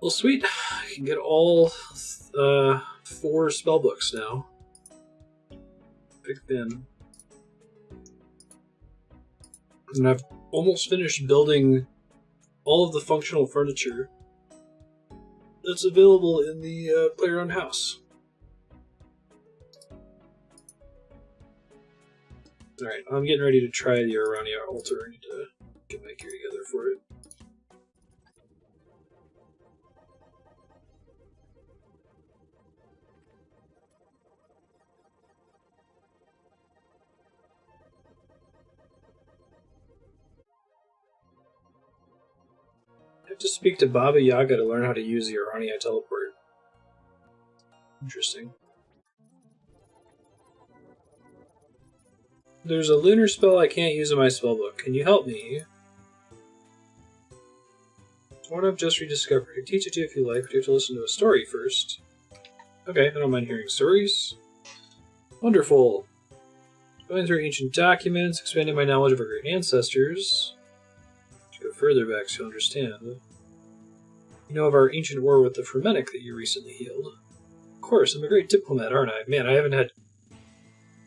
Well, sweet. I can get all 4 spellbooks now. Big fan. And I've almost finished building all of the functional furniture that's available in the player-owned house. Alright, I'm getting ready to try the Arania altar. I need to get my gear together for it. I have to speak to Baba Yaga to learn how to use the Arania teleport. Interesting. There's a lunar spell I can't use in my spellbook. Can you help me? It's one I've just rediscovered. I can teach it to you if you like, but you have to listen to a story first. Okay, I don't mind hearing stories. Wonderful. Going through ancient documents, expanding my knowledge of our great ancestors. To go further back so you understand. You know of our ancient war with the Fremennik that you recently healed. Of course, I'm a great diplomat, aren't I? Man, I haven't had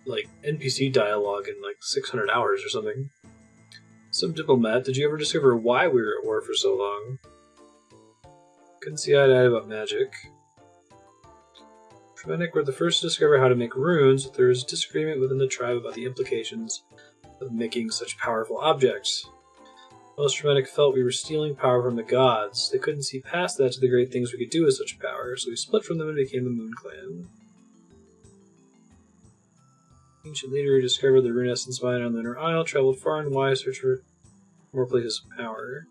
like NPC dialogue in like 600 hours or something. Some diplomat, did you ever discover why we were at war for so long? Couldn't see eye to eye about magic. Fremennik were the first to discover how to make runes, but there was disagreement within the tribe about the implications of making such powerful objects. Most Fremennik felt we were stealing power from the gods. They couldn't see past that to the great things we could do with such power, so we split from them and became the Moon Clan. Ancient leader who discovered the rune essence mine on Lunar Isle traveled far and wide to search for more places of power.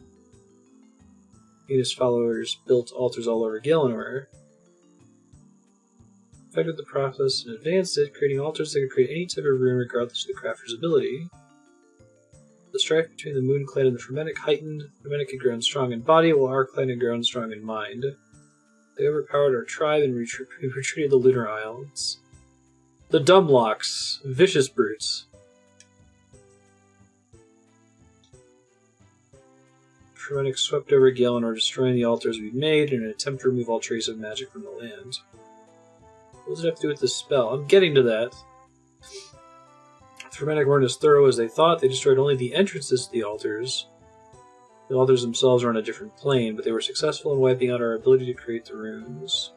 He and his followers built altars all over Galenor. Perfected the process and advanced it, creating altars that could create any type of rune regardless of the crafter's ability. The strife between the Moon Clan and the Fremennik heightened. Fremennik had grown strong in body, while our clan had grown strong in mind. They overpowered our tribe and retreated the Lunar Isles. The Dumlocks, vicious brutes. Fremennik swept over Galenor, destroying the altars we'd made in an attempt to remove all trace of magic from the land. What does it have to do with this spell? I'm getting to that. The Fremennik weren't as thorough as they thought. They destroyed only the entrances to the altars. The altars themselves are on a different plane, but they were successful in wiping out our ability to create the runes.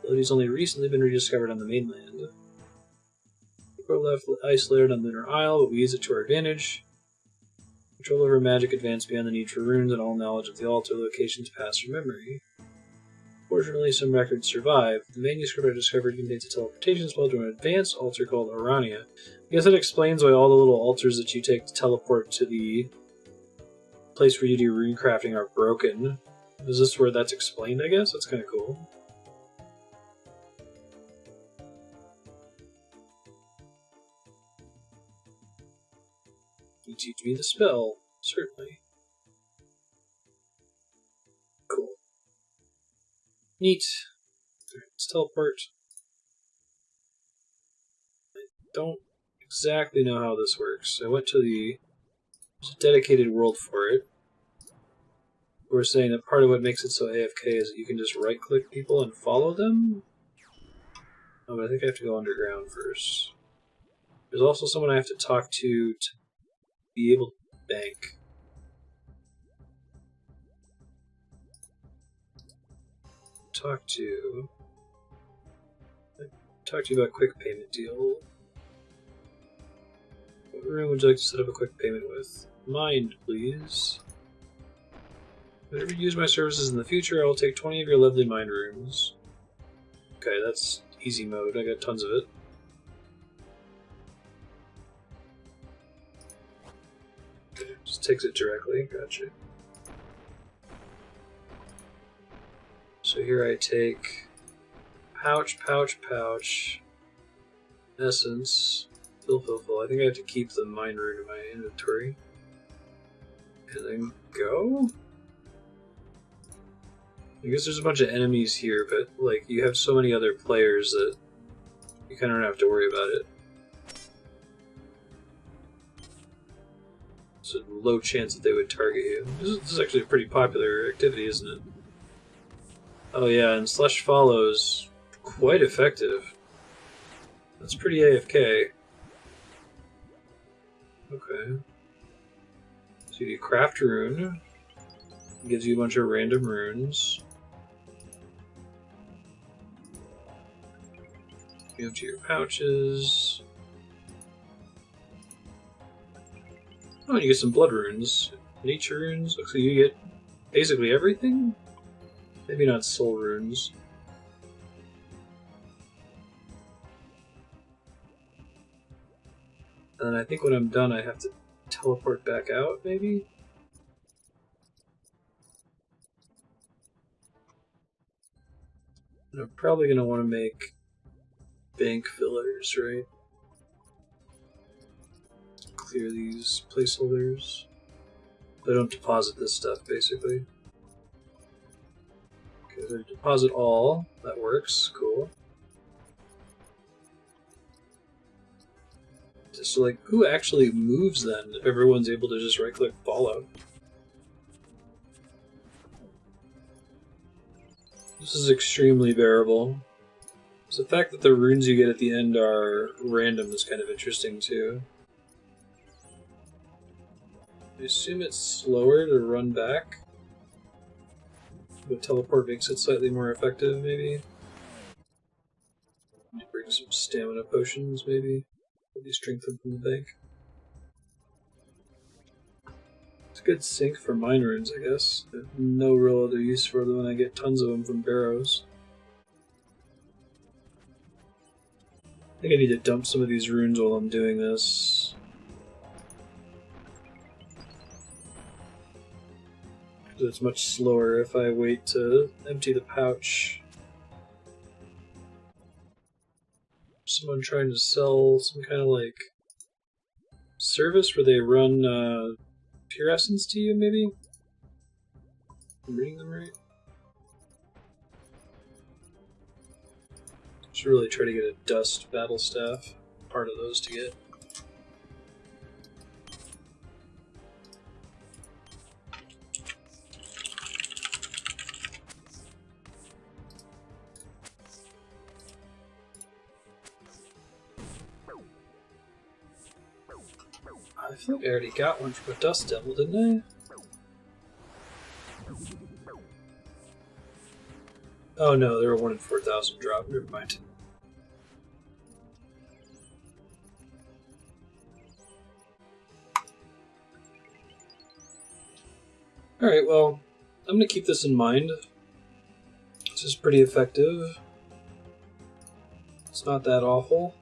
The ability's only recently been rediscovered on the mainland. We were left isolated on Lunar Isle, but we used it to our advantage. Control over magic advanced beyond the need for runes, and all knowledge of the altar locations passed from memory. Fortunately, some records survive. The manuscript I discovered contains a teleportation spell to an advanced altar called Arania. I guess that explains why all the little altars that you take to teleport to the place where you do rune crafting are broken. Is this where that's explained, I guess? That's kind of cool. You teach me the spell, certainly. Cool. Neat. Alright, let's teleport. I don't exactly know how this works. I went to there's a dedicated world for it. We're saying that part of what makes it so AFK is that you can just right-click people and follow them? Oh, but I think I have to go underground first. There's also someone I have to talk to be able to bank. Talk to you about a quick payment deal. What room would you like to set up a quick payment with? Mind, please. Whenever you use my services in the future, I will take 20 of your lovely mind rooms. Okay, that's easy mode. I got tons of it. Okay, just takes it directly. Gotcha. So here I take pouch, essence, fill. I think I have to keep the mind rune in my inventory. And then go? I guess there's a bunch of enemies here, but like you have so many other players that you kind of don't have to worry about it. It's a low chance that they would target you. This is actually a pretty popular activity, isn't it? Oh yeah, and Slush Follows quite effective. That's pretty AFK. Okay. So you craft rune. It gives you a bunch of random runes. You go to your pouches. Oh, and you get some blood runes. Nature runes. Looks like you get basically everything? Maybe not soul runes. And then I think when I'm done I have to teleport back out, maybe? And I'm probably going to want to make bank fillers, right? Clear these placeholders. I don't deposit this stuff, basically. Okay, so deposit all. That works. Cool. So, like, who actually moves then if everyone's able to just right-click follow? This is extremely bearable. So the fact that the runes you get at the end are random is kind of interesting, too. I assume it's slower to run back. But teleport makes it slightly more effective, maybe. Need to bring some stamina potions, maybe. Maybe strengthen from the bank. It's a good sink for mine runes, I guess. No real other use for them, and I get tons of them from barrows. I think I need to dump some of these runes while I'm doing this. It's much slower if I wait to empty the pouch. Someone trying to sell some kind of like service where they run pure essence to you, maybe? I'm reading them right? Should really try to get a dust battle staff. Part of those to get. I feel like I already got one from a dust devil, didn't I? Oh no, there were 1 in 4,000 drop. Never mind. Alright, well, I'm going to keep this in mind. This is pretty effective. It's not that awful.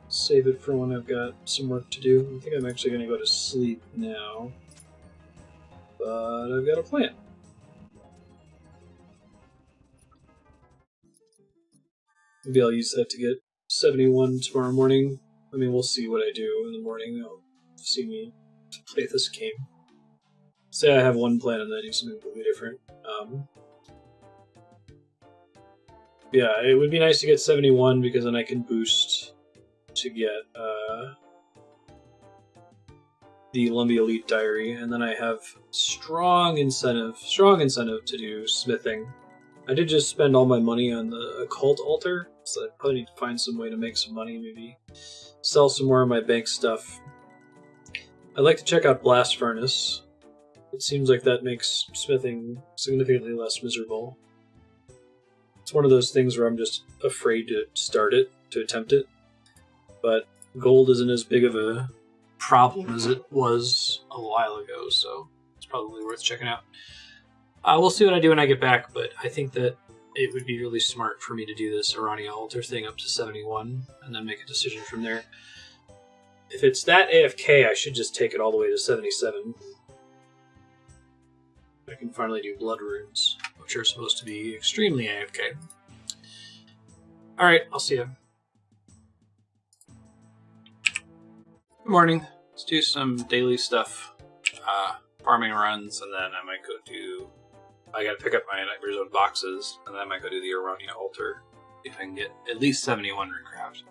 Save it for when I've got some work to do. I think I'm actually going to go to sleep now. But I've got a plan. Maybe I'll use that to get 71 tomorrow morning. I mean, we'll see what I do in the morning. They'll see me play this game. Say I have one plan and then I do something completely different. Yeah, it would be nice to get 71 because then I can boost to get the Lumbee Elite Diary, and then I have strong incentive to do smithing I did just spend all my money on the occult altar, so I probably need to find some way to make some money, maybe sell some more of my bank stuff. I'd like to check out Blast Furnace. It seems like that makes smithing significantly less miserable. It's one of those things where I'm just afraid to start it, to attempt it. But gold isn't as big of a problem as it was a while ago, so it's probably worth checking out. We'll see what I do when I get back, but I think that it would be really smart for me to do this Arania altar thing up to 71 and then make a decision from there. If it's that AFK, I should just take it all the way to 77. I can finally do blood runes, which are supposed to be extremely AFK. Alright, I'll see you. Good morning. Let's do some daily stuff. Farming runs, and then I might go do... I gotta pick up my Nightmare Zone boxes, and then I might go do the Arania altar if I can get at least 71 Runecraft.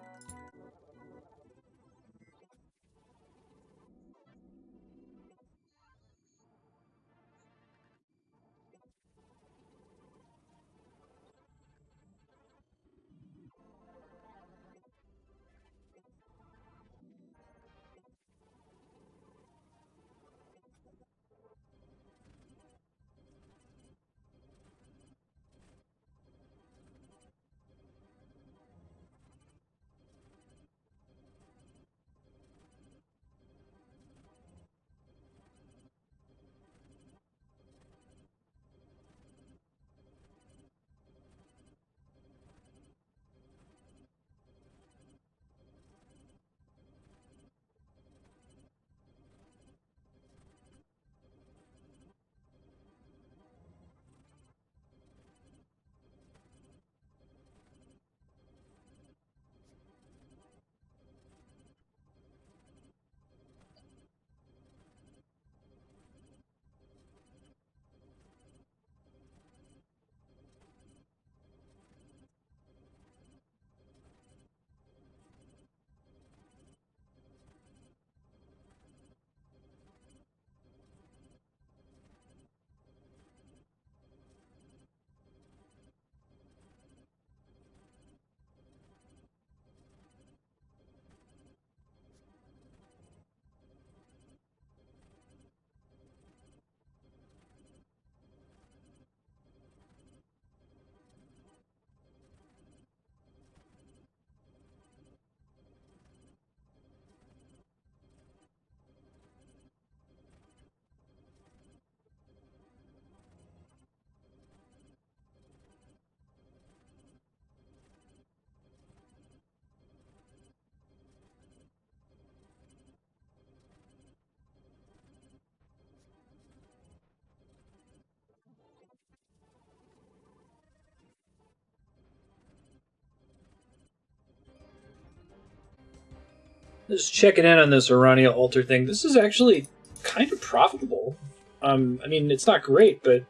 Just checking in on this Arania altar thing. This is actually kind of profitable. I mean, it's not great, but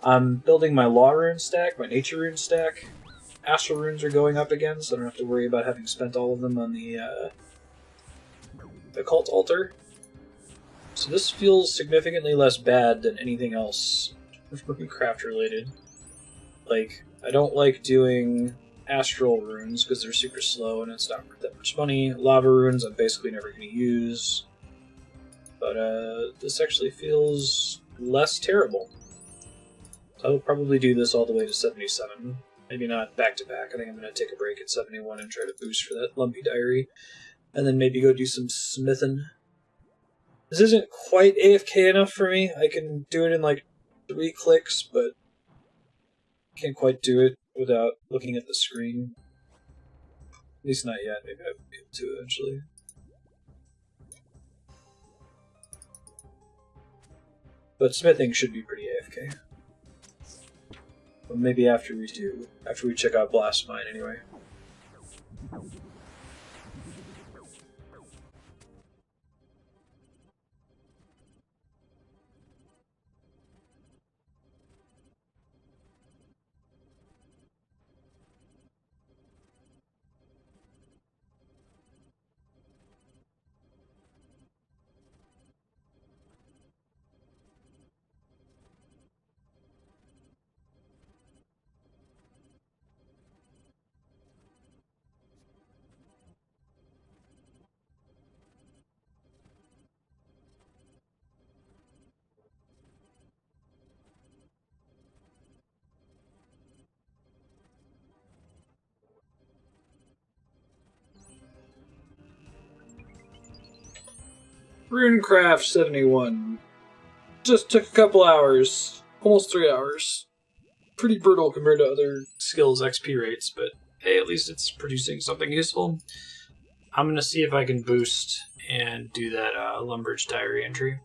I'm building my Law rune stack, my Nature rune stack. Astral runes are going up again, so I don't have to worry about having spent all of them on the occult altar. So this feels significantly less bad than anything else craft related. Like, I don't like doing astral runes because they're super slow and it's not worth that much money. Lava runes I'm basically never going to use. But this actually feels less terrible. So I'll probably do this all the way to 77. Maybe not back to back. I think I'm going to take a break at 71 and try to boost for that lumpy diary. And then maybe go do some smithing. This isn't quite AFK enough for me. I can do it in like 3 clicks, but can't quite do it without looking at the screen. At least not yet. Maybe I'll be able to eventually. But smithing should be pretty AFK. But maybe after we check out Blast Mine anyway. RuneCraft 71. Just took a couple hours. Almost 3 hours. Pretty brutal compared to other skills XP rates, but hey, at least it's producing something useful. I'm going to see if I can boost and do that Lumbridge diary entry.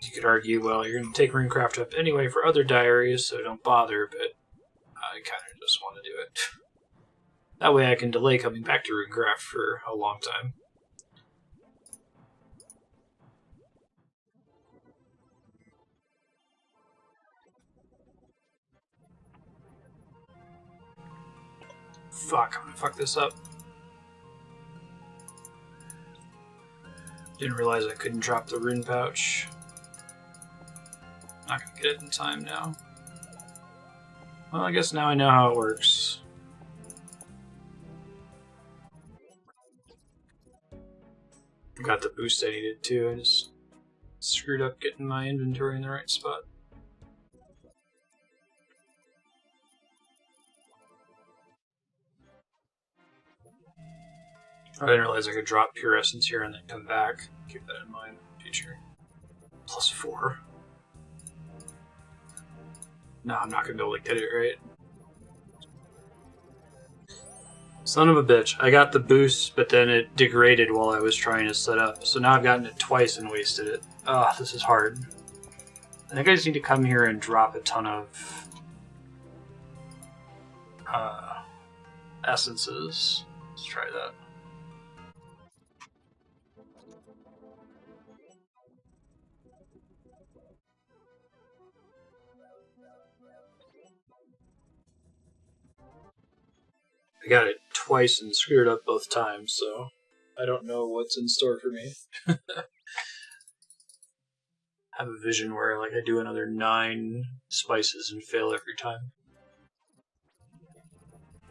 You could argue, well, you're going to take RuneCraft up anyway for other diaries, so don't bother, but I kind of just want to do it. That way I can delay coming back to RuneCraft for a long time. Fuck, I'm gonna fuck this up. Didn't realize I couldn't drop the rune pouch. Not gonna get it in time now. Well, I guess now I know how it works. Got the boost I needed too. I just screwed up getting my inventory in the right spot. I didn't realize I could drop Pure Essence here and then come back. Keep that in mind in the future. +4. No, I'm not going to be able to get it right. Son of a bitch. I got the boost, but then it degraded while I was trying to set up. So now I've gotten it twice and wasted it. Ugh, this is hard. I think I just need to come here and drop a ton of essences. Let's try that. I got it twice and screwed it up both times, so I don't know what's in store for me. I have a vision where like I do another 9 spices and fail every time.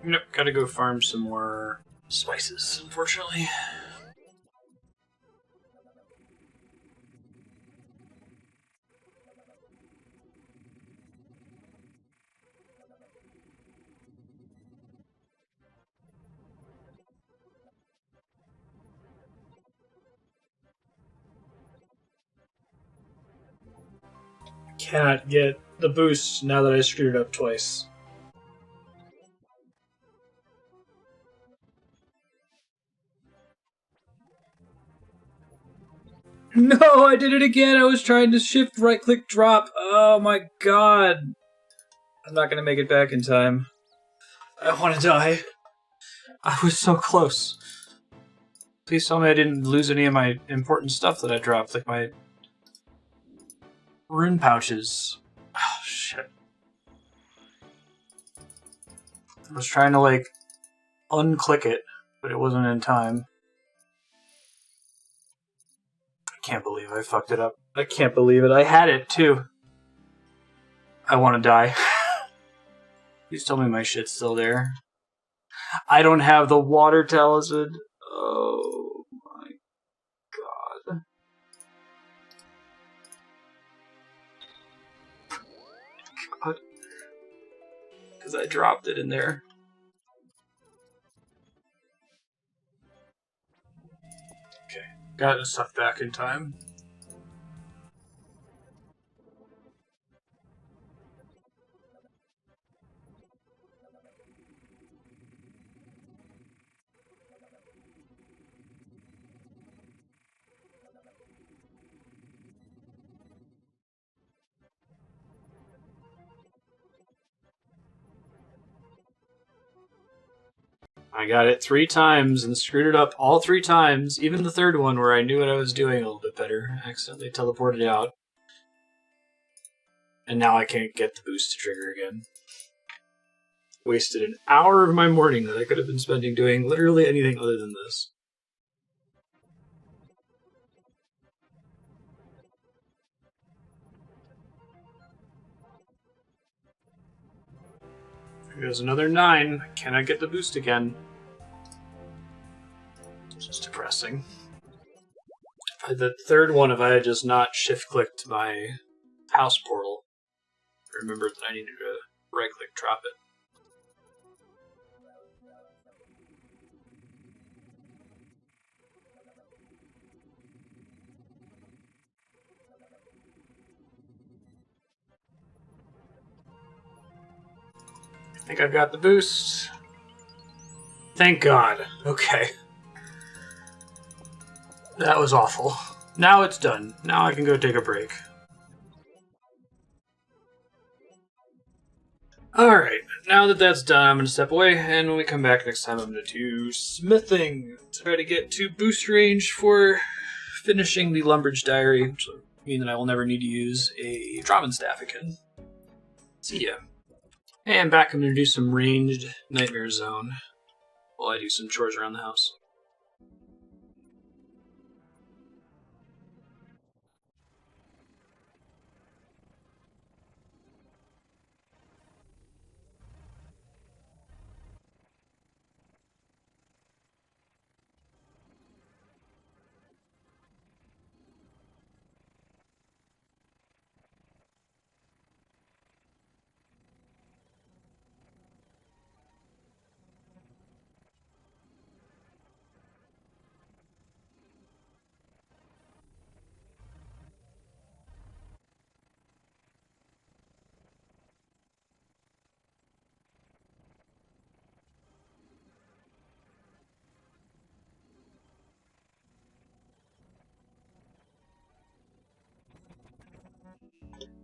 Nope, gotta go farm some more spices, unfortunately. Cannot get the boost now that I screwed it up twice. No, I did it again. I was trying to shift right click drop. Oh my god. I'm not gonna make it back in time. I want to die. I was so close. Please tell me I didn't lose any of my important stuff that I dropped, like my rune pouches. Oh, shit. I was trying to, like, unclick it, but it wasn't in time. I can't believe I fucked it up. I can't believe it. I had it, too. I want to die. Please tell me my shit's still there. I don't have the water talisman. Oh, my God. God. Because I dropped it in there. Okay, got the stuff back in time. I got it 3 times and screwed it up all 3 times, even the third one where I knew what I was doing a little bit better. I accidentally teleported out. And now I can't get the boost to trigger again. Wasted an hour of my morning that I could have been spending doing literally anything other than this. Here's another 9. Can I get the boost again? This is depressing. The third one, if I had just not shift-clicked my house portal, I remembered that I needed to right-click drop it. think I've got the boost. Thank God. Okay. That was awful. Now it's done. Now I can go take a break. Alright, now that that's done, I'm going to step away, and when we come back next time, I'm going to do smithing. Try to get to boost range for finishing the Lumber's Diary, which will mean that I will never need to use a Drawman Staff again. See ya. And back, I'm going to do some ranged Nightmare Zone while I do some chores around the house.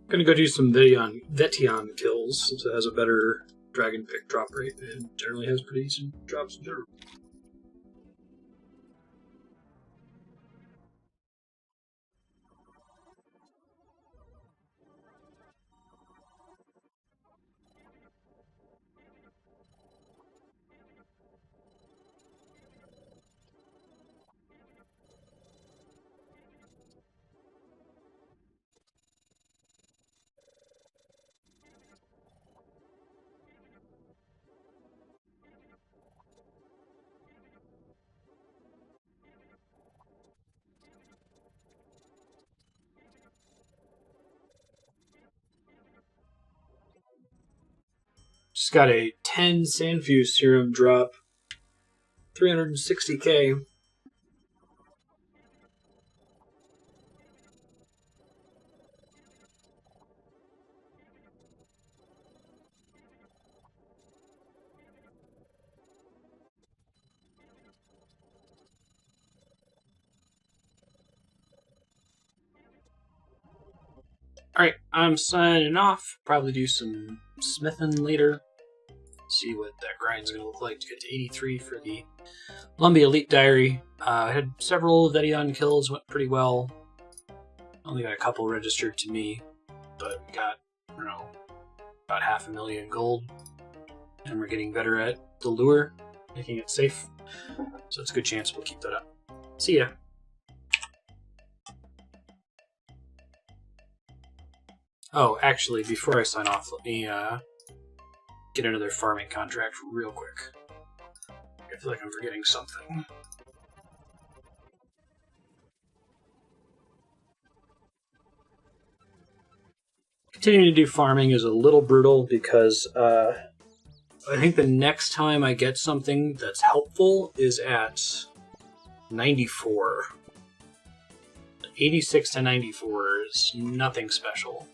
I'm going to go do some Vetion kills, since it has a better dragon pick drop rate, and generally has pretty decent drops in general. Just got a 10 Sandfuse serum drop, 360k. Alright, I'm signing off. Probably do some smithing later. See what that grind's going to look like to get to 83 for the Lumby Elite Diary. I had several Vetion kills, went pretty well. Only got a couple registered to me, but we got, I don't know, about 500,000 gold. And we're getting better at the lure, making it safe. So it's a good chance we'll keep that up. See ya. Oh, actually, before I sign off, let me get another farming contract real quick. I feel like I'm forgetting something. Continuing to do farming is a little brutal because I think the next time I get something that's helpful is at 94. 86 to 94 is nothing special.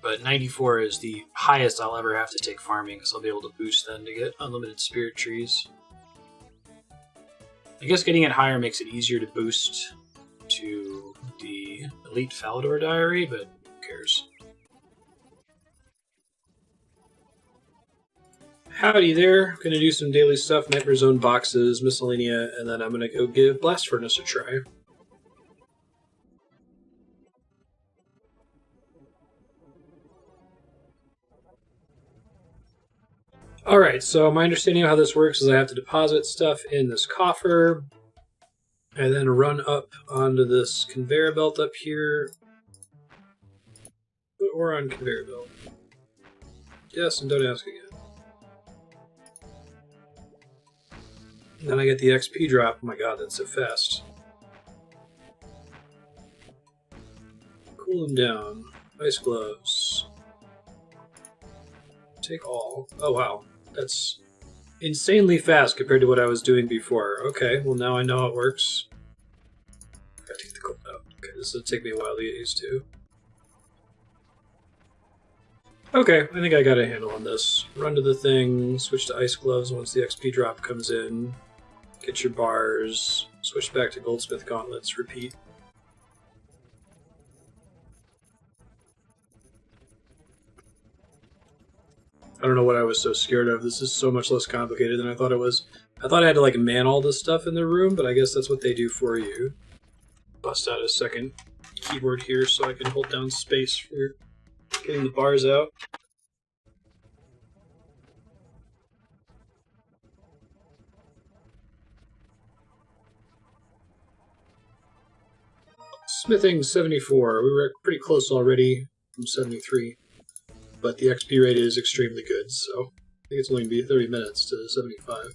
But 94 is the highest I'll ever have to take farming, because I'll be able to boost then to get unlimited spirit trees. I guess getting it higher makes it easier to boost to the Elite Falador Diary, but who cares? Howdy there. Gonna do some daily stuff, Nightmare Zone boxes, Miscellanea, and then I'm gonna go give Blast Furnace a try. Alright, so my understanding of how this works is I have to deposit stuff in this coffer, and then run up onto this conveyor belt up here. Or on conveyor belt. Yes, and don't ask again. And then I get the XP drop. Oh my god, that's so fast. Cool him down. Ice gloves. Take all. Oh wow. That's insanely fast compared to what I was doing before. Okay, well now I know how it works. Gotta take the gold out. Okay, this will take me a while to get used to. Okay, I think I got a handle on this. Run to the thing, switch to ice gloves once the XP drop comes in. Get your bars, switch back to goldsmith gauntlets, repeat. I don't know what I was so scared of. This is so much less complicated than I thought it was. I thought I had to like man all this stuff in the room, but I guess that's what they do for you. Bust out a second keyboard here so I can hold down space for getting the bars out. Smithing 74. We were pretty close already from 73, but the XP rate is extremely good, so I think it's only going to be 30 minutes to 75.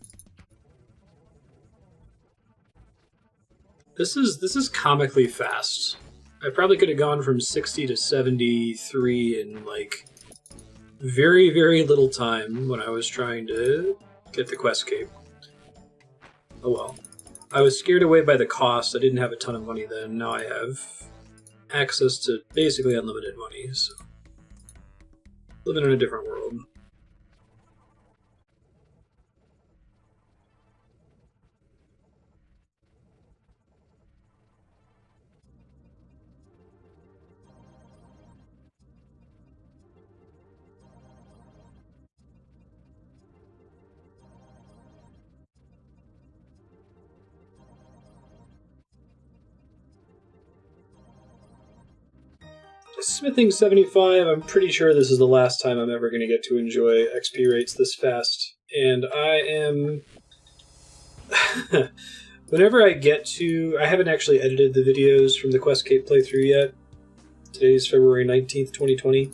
This is comically fast. I probably could have gone from 60 to 73 in like very, very little time when I was trying to get the quest cape. Oh well. I was scared away by the cost. I didn't have a ton of money then. Now I have access to basically unlimited money, so living in a different world. Smithing 75, I'm pretty sure this is the last time I'm ever going to get to enjoy XP rates this fast. And I am... Whenever I get to... I haven't actually edited the videos from the Quest Cape playthrough yet. Today's February 19th, 2020.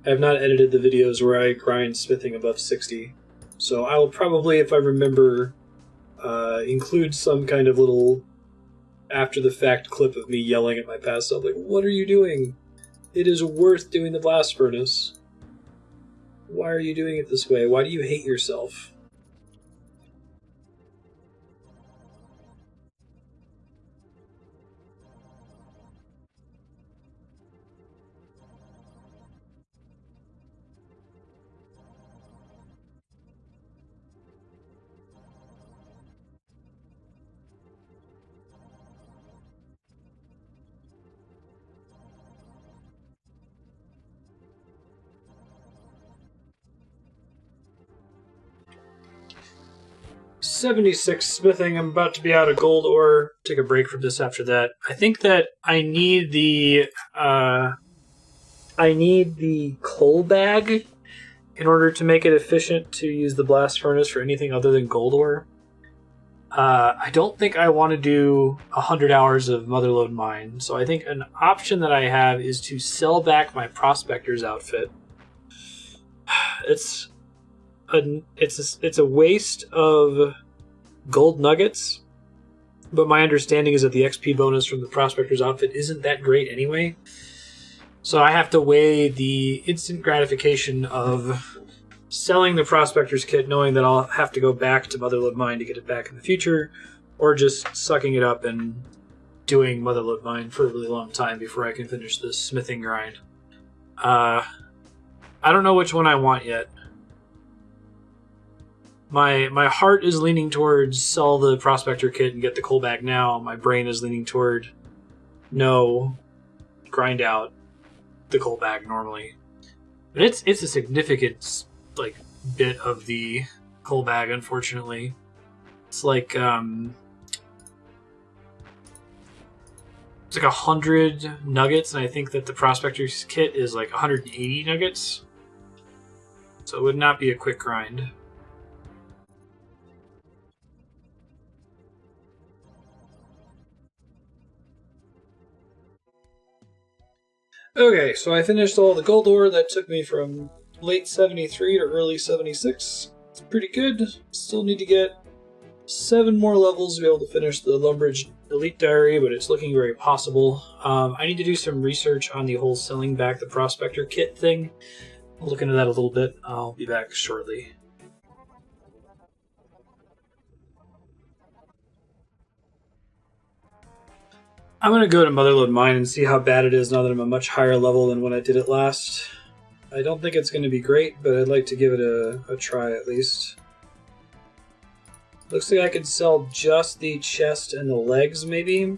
I have not edited the videos where I grind smithing above 60. So I will probably, if I remember, include some kind of little after-the-fact clip of me yelling at my past self, like, what are you doing? It is worth doing the blast furnace. Why are you doing it this way? Why do you hate yourself? $76 smithing. I'm about to be out of gold ore. Take a break from this after that. I think that I need the coal bag in order to make it efficient to use the blast furnace for anything other than gold ore. I don't think I want to do 100 hours of Motherlode Mine, so I think an option that I have is to sell back my Prospector's outfit. It's a waste of gold nuggets, but my understanding is that the XP bonus from the Prospector's outfit isn't that great anyway. So I have to weigh the instant gratification of selling the Prospector's kit, knowing that I'll have to go back to Motherlode Mine to get it back in the future, or just sucking it up and doing Motherlode Mine for a really long time before I can finish this smithing grind. I don't know which one I want yet. My heart is leaning towards sell the Prospector kit and get the coal bag now. My brain is leaning toward no, grind out the coal bag normally. But it's a significant bit of the coal bag, unfortunately. It's like 100 nuggets, and I think that the Prospector's kit is like 180 nuggets. So it would not be a quick grind. Okay, so I finished all the gold ore. That took me from late 73 to early 76. It's pretty good. Still need to get 7 more levels to be able to finish the Lumbridge Elite Diary, but it's looking very possible. I need to do some research on the whole selling back the Prospector kit thing. I'll look into that a little bit. I'll be back shortly. I'm going to go to Motherlode Mine and see how bad it is now that I'm a much higher level than when I did it last. I don't think it's going to be great, but I'd like to give it a try at least. Looks like I could sell just the chest and the legs, maybe?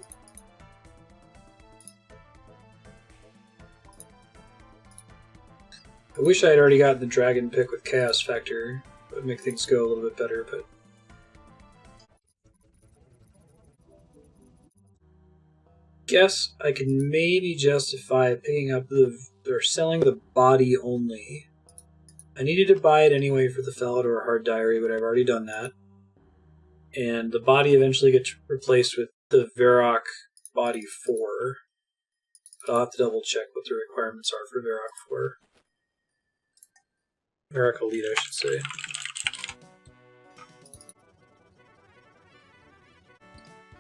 I wish I had already gotten the dragon pick with Chaos Factor. It would make things go a little bit better, but... guess I can maybe justify picking up or selling the body only. I needed to buy it anyway for the Falador Hard Diary, but I've already done that. And the body eventually gets replaced with the Varrock Body 4. But I'll have to double check what the requirements are for Varrock 4. Varrock Elite, I should say.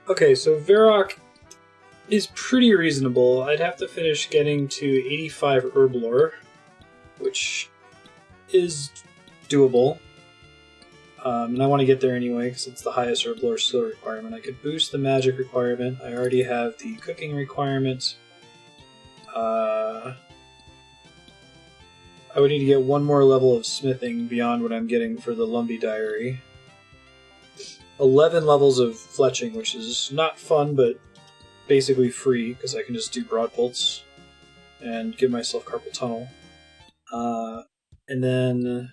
Okay, so Varrock is pretty reasonable. I'd have to finish getting to 85 Herblore, which is doable. And I want to get there anyway, because it's the highest Herblore skill requirement. I could boost the magic requirement. I already have the cooking requirement. I would need to get one more level of smithing beyond what I'm getting for the Lumbee Diary. 11 levels of fletching, which is not fun, but basically free, because I can just do broad bolts and give myself carpal tunnel. And then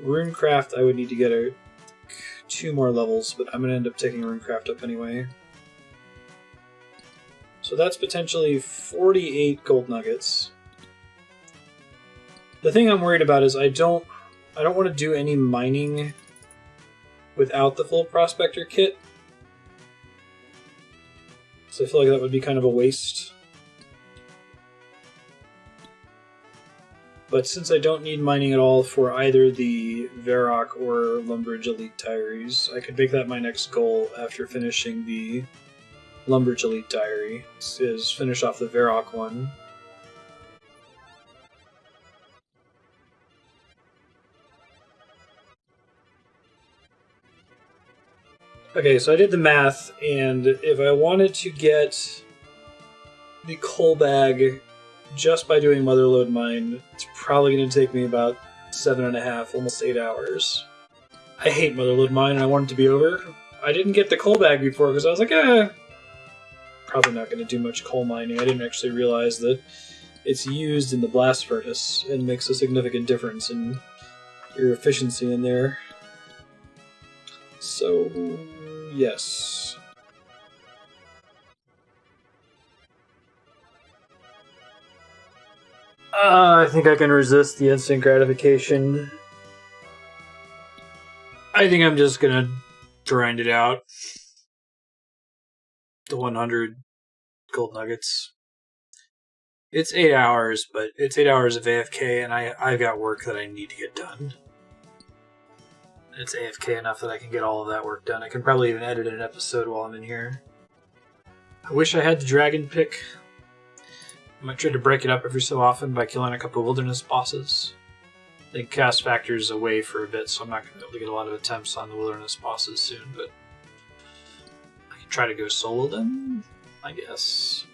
Runecraft, I would need to get 2 more levels, but I'm going to end up taking Runecraft up anyway. So that's potentially 48 gold nuggets. The thing I'm worried about is I don't want to do any mining without the full Prospector kit. So I feel like that would be kind of a waste. But since I don't need mining at all for either the Varrock or Lumbridge Elite Diaries, I could make that my next goal after finishing the Lumbridge Elite Diary, is finish off the Varrock one. Okay, so I did the math, and if I wanted to get the coal bag just by doing Motherlode Mine, it's probably going to take me about 7.5, almost 8 hours. I hate Motherlode Mine, and I want it to be over. I didn't get the coal bag before, because I was like, probably not going to do much coal mining. I didn't actually realize that it's used in the blast furnace, and makes a significant difference in your efficiency in there. So, yes. I think I can resist the instant gratification. I think I'm just gonna grind it out. The 100 gold nuggets. It's 8 hours, but it's 8 hours of AFK, and I've got work that I need to get done. It's AFK enough that I can get all of that work done. I can probably even edit an episode while I'm in here. I wish I had the dragon pick. I might try to break it up every so often by killing a couple of wilderness bosses. I think cast factor is away for a bit, so I'm not going to be able to get a lot of attempts on the wilderness bosses soon, but I can try to go solo them, I guess.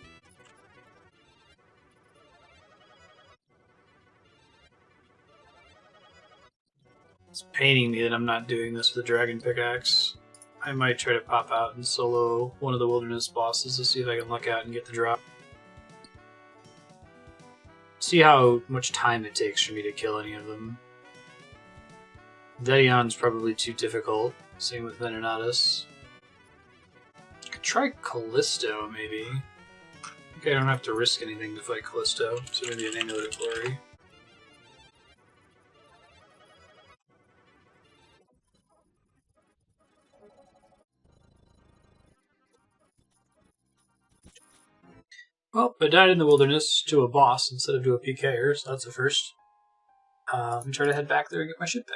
It's paining me that I'm not doing this with a dragon pickaxe. I might try to pop out and solo one of the wilderness bosses to see if I can luck out and get the drop. See how much time it takes for me to kill any of them. Vedion's probably too difficult. Same with Venenatus. I could try Callisto, maybe. I think I don't have to risk anything to fight Callisto, so maybe an Amulet of Glory. Well, I died in the wilderness to a boss instead of to a PKer, so that's a first. And try to head back there and get my shit back.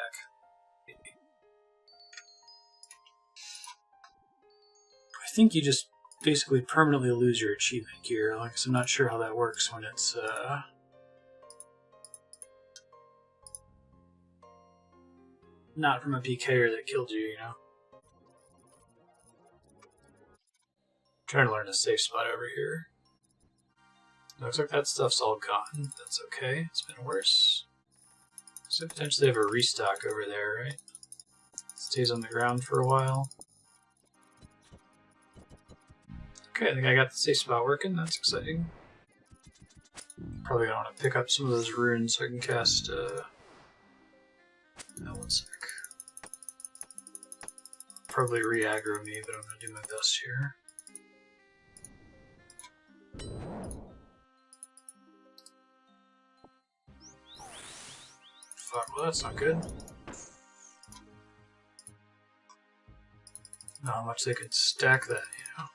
I think you just basically permanently lose your achievement gear. Like, so I'm not sure how that works when it's not from a PKer that killed you, you know? I'm trying to learn a safe spot over here. Looks like that stuff's all gone. That's okay. It's been worse. So potentially have a restock over there, right? Stays on the ground for a while. Okay, I think I got the safe spot working. That's exciting. Probably gonna want to pick up some of those runes so I can cast. No, 1 sec. Probably re-aggro me, but I'm gonna do my best here. Fuck, well that's not good. Not how much they could stack that, you know.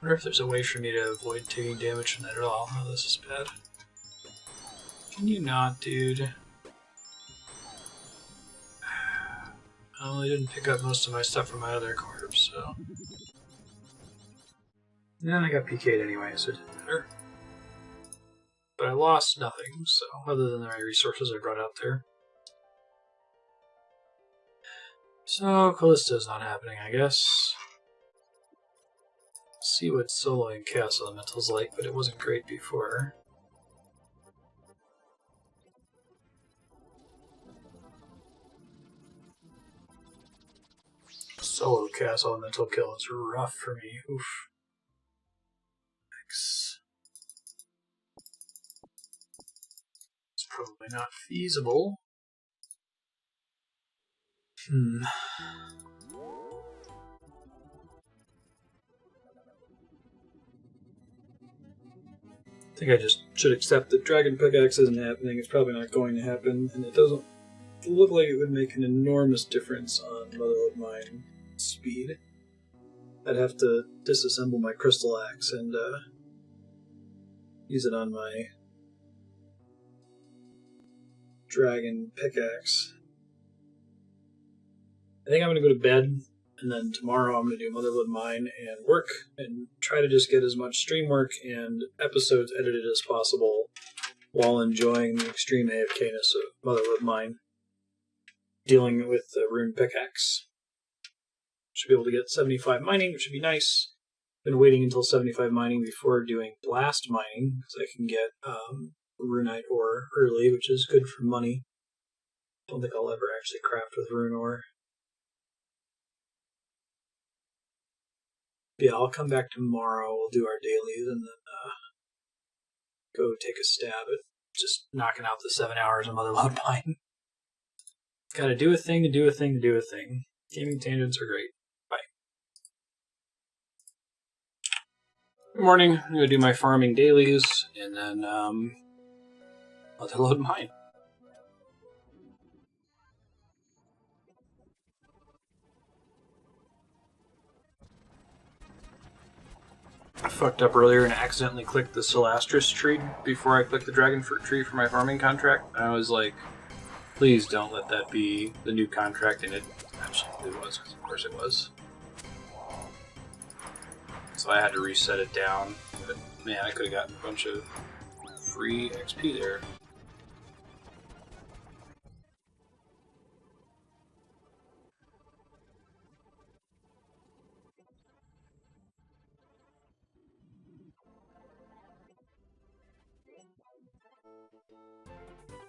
I wonder if there's a way for me to avoid taking damage from that at all. Oh, this is bad. Can you not, dude? I only didn't pick up most of my stuff from my other corpse, so... And then I got PK'd anyway, so it didn't matter. But I lost nothing, so other than my resources I brought out there. So, Callisto's not happening, I guess. See what soloing Chaos Elemental's like, but it wasn't great before. Solo Chaos Elemental kill is rough for me. Oof. Thanks. It's probably not feasible. I think I just should accept that Dragon Pickaxe isn't happening. It's probably not going to happen, and it doesn't look like it would make an enormous difference on Motherlode Mine speed. I'd have to disassemble my Crystal Axe and use it on my Dragon Pickaxe. I think I'm going to go to bed, and then tomorrow I'm going to do Motherlode Mine and work, and try to just get as much stream work and episodes edited as possible while enjoying the extreme AFK-ness of Motherlode Mine, dealing with the Rune Pickaxe. Should be able to get 75 mining, which would be nice. Been waiting until 75 mining before doing blast mining, because I can get runite ore early, which is good for money. Don't think I'll ever actually craft with rune ore. Yeah, I'll come back tomorrow, we'll do our dailies, and then go take a stab at just knocking out the 7 hours of Motherlode Mine. Gotta do a thing to do a thing to do a thing. Gaming tangents are great. Bye. Good morning. I'm gonna do my farming dailies, and then Motherlode Mine. I fucked up earlier and accidentally clicked the Celastris tree before I clicked the Dragon Fruit tree for my farming contract. And I was like, please don't let that be the new contract, and it absolutely was, because of course it was. So I had to reset it down, but man, I could have gotten a bunch of free XP there.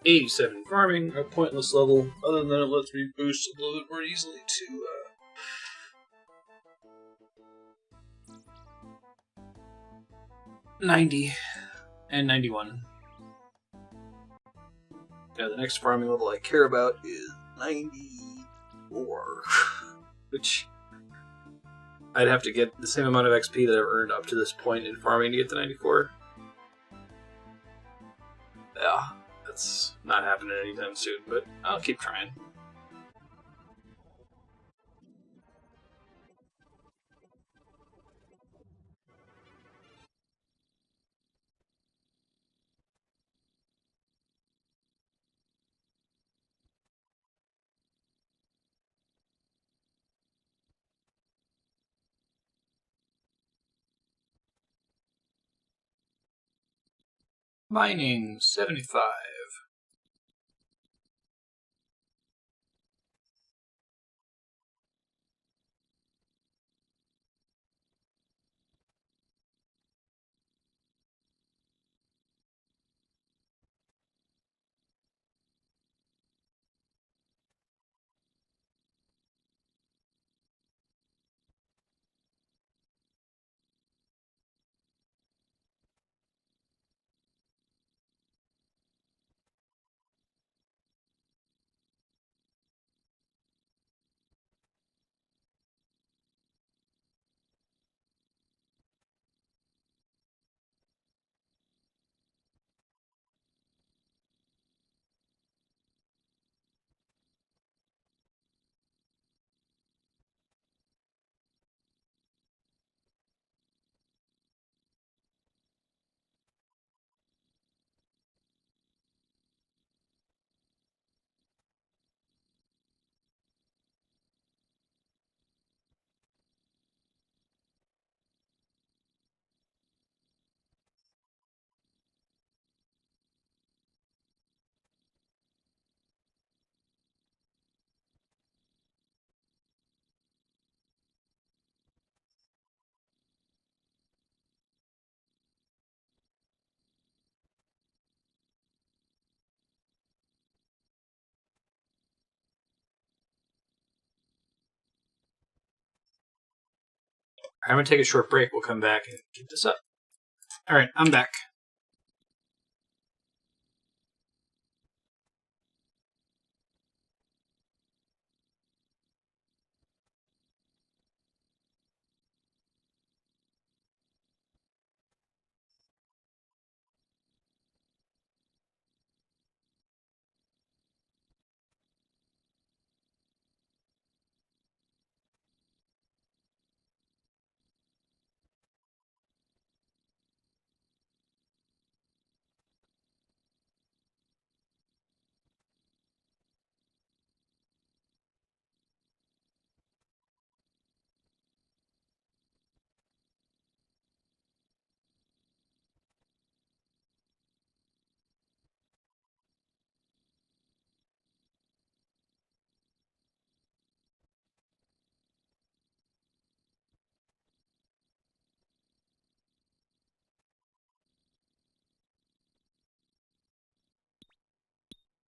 $87 farming, a pointless level, other than it lets me boost a little bit more easily to 90 and 91. Yeah, the next farming level I care about is 94, which I'd have to get the same amount of XP that I've earned up to this point in farming to get to 94. Yeah, that's not happening anytime soon, but I'll keep trying. Mining 75. I'm going to take a short break. We'll come back and keep this up. All right, I'm back.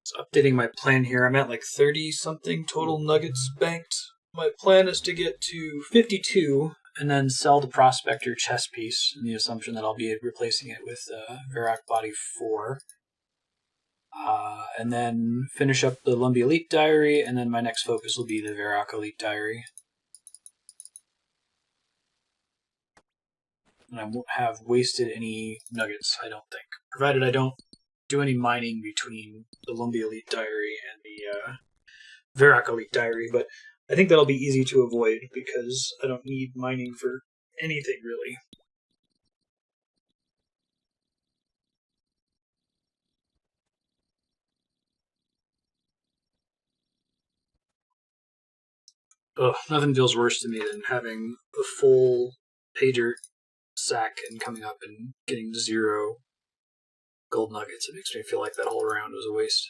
So updating my plan here. I'm at like 30-something total nuggets banked. My plan is to get to 52 and then sell the Prospector chess piece in the assumption that I'll be replacing it with Varrock Body 4. And then finish up the Lumbee Elite Diary, and then my next focus will be the Varrock Elite Diary. And I won't have wasted any nuggets, I don't think. Provided I don't do any mining between the Lumbee Elite Diary and the Varrock Elite Diary, but I think that'll be easy to avoid because I don't need mining for anything, really. Ugh, nothing feels worse to me than having a full pay dirt sack and coming up and getting 0 gold nuggets. It makes me feel like that whole round was a waste.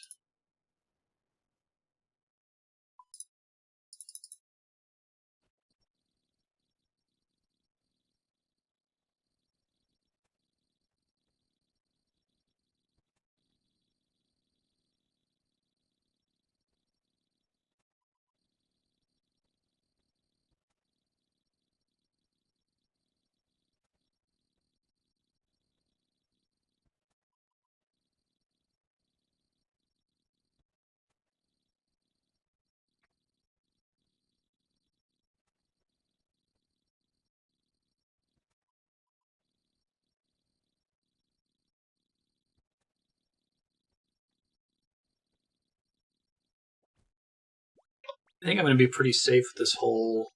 I think I'm going to be pretty safe with this whole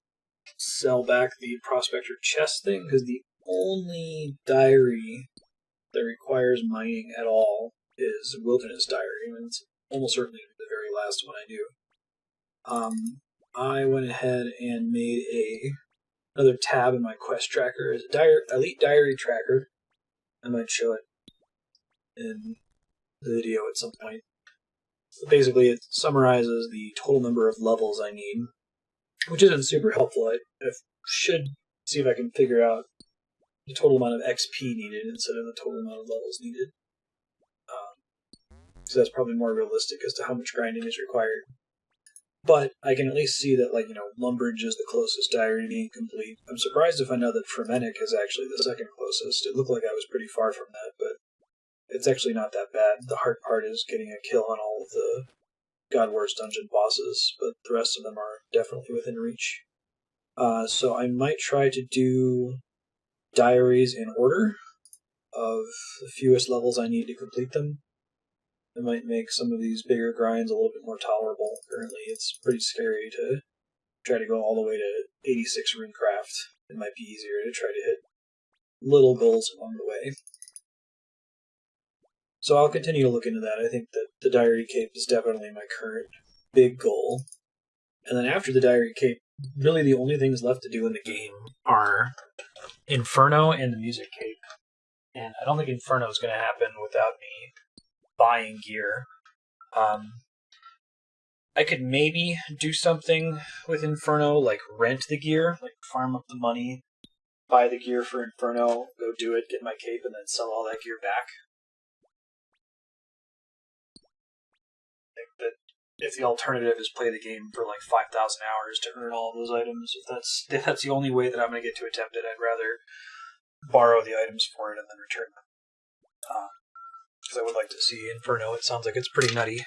sell back the Prospector chest thing, because the only diary that requires mining at all is Wilderness Diary, and it's almost certainly the very last one I do. I went ahead and made another tab in my quest tracker as Elite Diary Tracker. I might show it in the video at some point. But basically, it summarizes the total number of levels I need, which isn't super helpful. I should see if I can figure out the total amount of XP needed instead of the total amount of levels needed. So that's probably more realistic as to how much grinding is required. But I can at least see that, Lumbridge is the closest diary to being complete. I'm surprised to find out that Fremennik is actually the second closest. It looked like I was pretty far from that, but it's actually not that bad. The hard part is getting a kill on all of the God Wars dungeon bosses, but the rest of them are definitely within reach. So I might try to do diaries in order of the fewest levels I need to complete them. It might make some of these bigger grinds a little bit more tolerable. Currently, it's pretty scary to try to go all the way to 86 Runecraft. It might be easier to try to hit little goals along the way. So I'll continue to look into that. I think that the Diary Cape is definitely my current big goal. And then after the Diary Cape, really the only things left to do in the game are Inferno and the Music Cape. And I don't think Inferno is going to happen without me buying gear. I could maybe do something with Inferno, like rent the gear, like farm up the money, buy the gear for Inferno, go do it, get my cape, and then sell all that gear back. I think that if the alternative is play the game for like 5,000 hours to earn all of those items, if that's the only way that I'm going to get to attempt it, I'd rather borrow the items for it and then return them. Because I would like to see Inferno. It sounds like it's pretty nutty.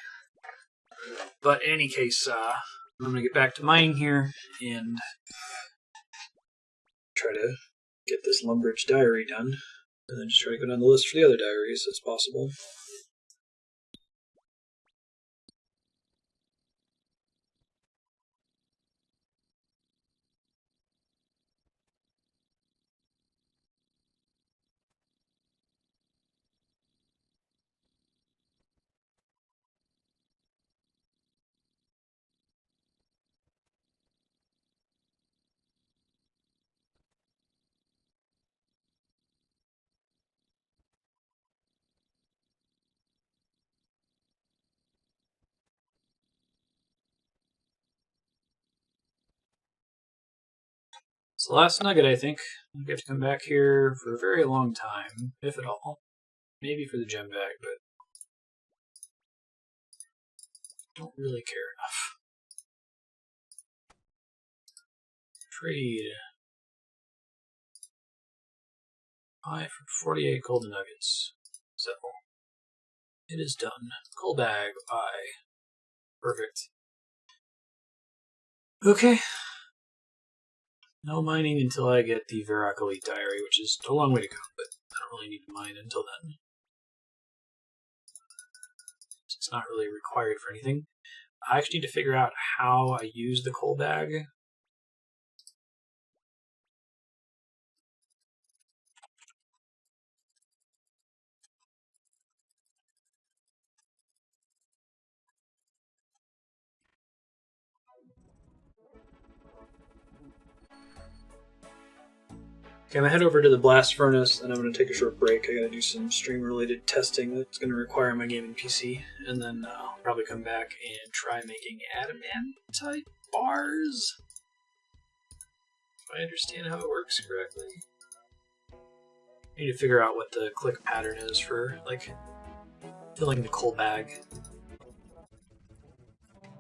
But in any case, I'm going to get back to mining here and try to get this Lumbridge diary done, and then just try to go down the list for the other diaries as possible. It's the last nugget, I think. I get to come back here for a very long time, if at all. Maybe for the gem bag, but don't really care enough. Trade. Buy for 48 golden nuggets. Settle. It is done. Gold bag. Buy. Perfect. Okay. No mining until I get the Varrock Elite Diary, which is a long way to go, but I don't really need to mine until then. It's not really required for anything. I actually need to figure out how I use the coal bag. Okay, I'm going to head over to the blast furnace, and I'm going to take a short break. I got to do some stream-related testing that's going to require my gaming PC, and then I'll probably come back and try making adamantite bars. If I understand how it works correctly. I need to figure out what the click pattern is for, like, filling the coal bag.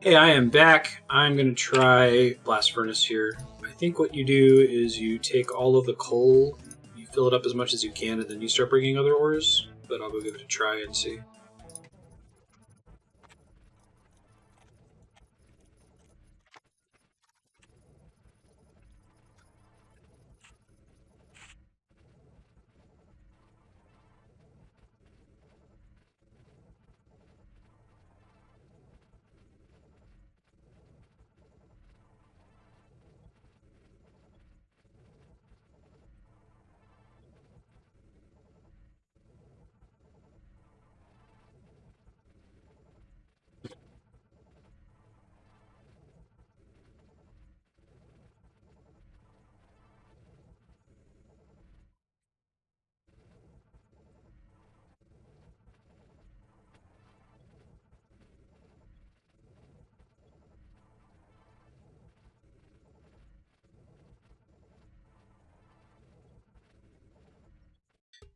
Hey, I am back. I'm going to try blast furnace here. I think what you do is you take all of the coal, you fill it up as much as you can, and then you start bringing other ores, but I'll go give it a try and see.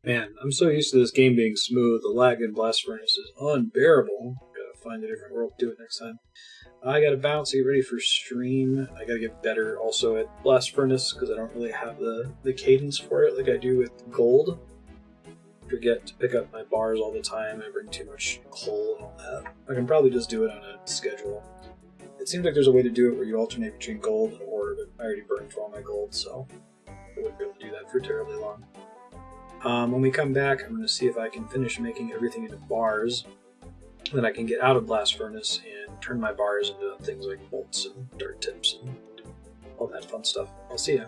Man, I'm so used to this game being smooth, the lag in blast furnace is unbearable. Gotta find a different world to do it next time. I gotta bounce to get ready for stream. I gotta get better also at blast furnace because I don't really have the cadence for it like I do with gold. Forget to pick up my bars all the time. I bring too much coal and all that. I can probably just do it on a schedule. It seems like there's a way to do it where you alternate between gold and ore, but I already burned through all my gold, so I wouldn't be able to do that for terribly long. When we come back, I'm going to see if I can finish making everything into bars. Then I can get out of blast furnace and turn my bars into things like bolts and dart tips and all that fun stuff. I'll see ya.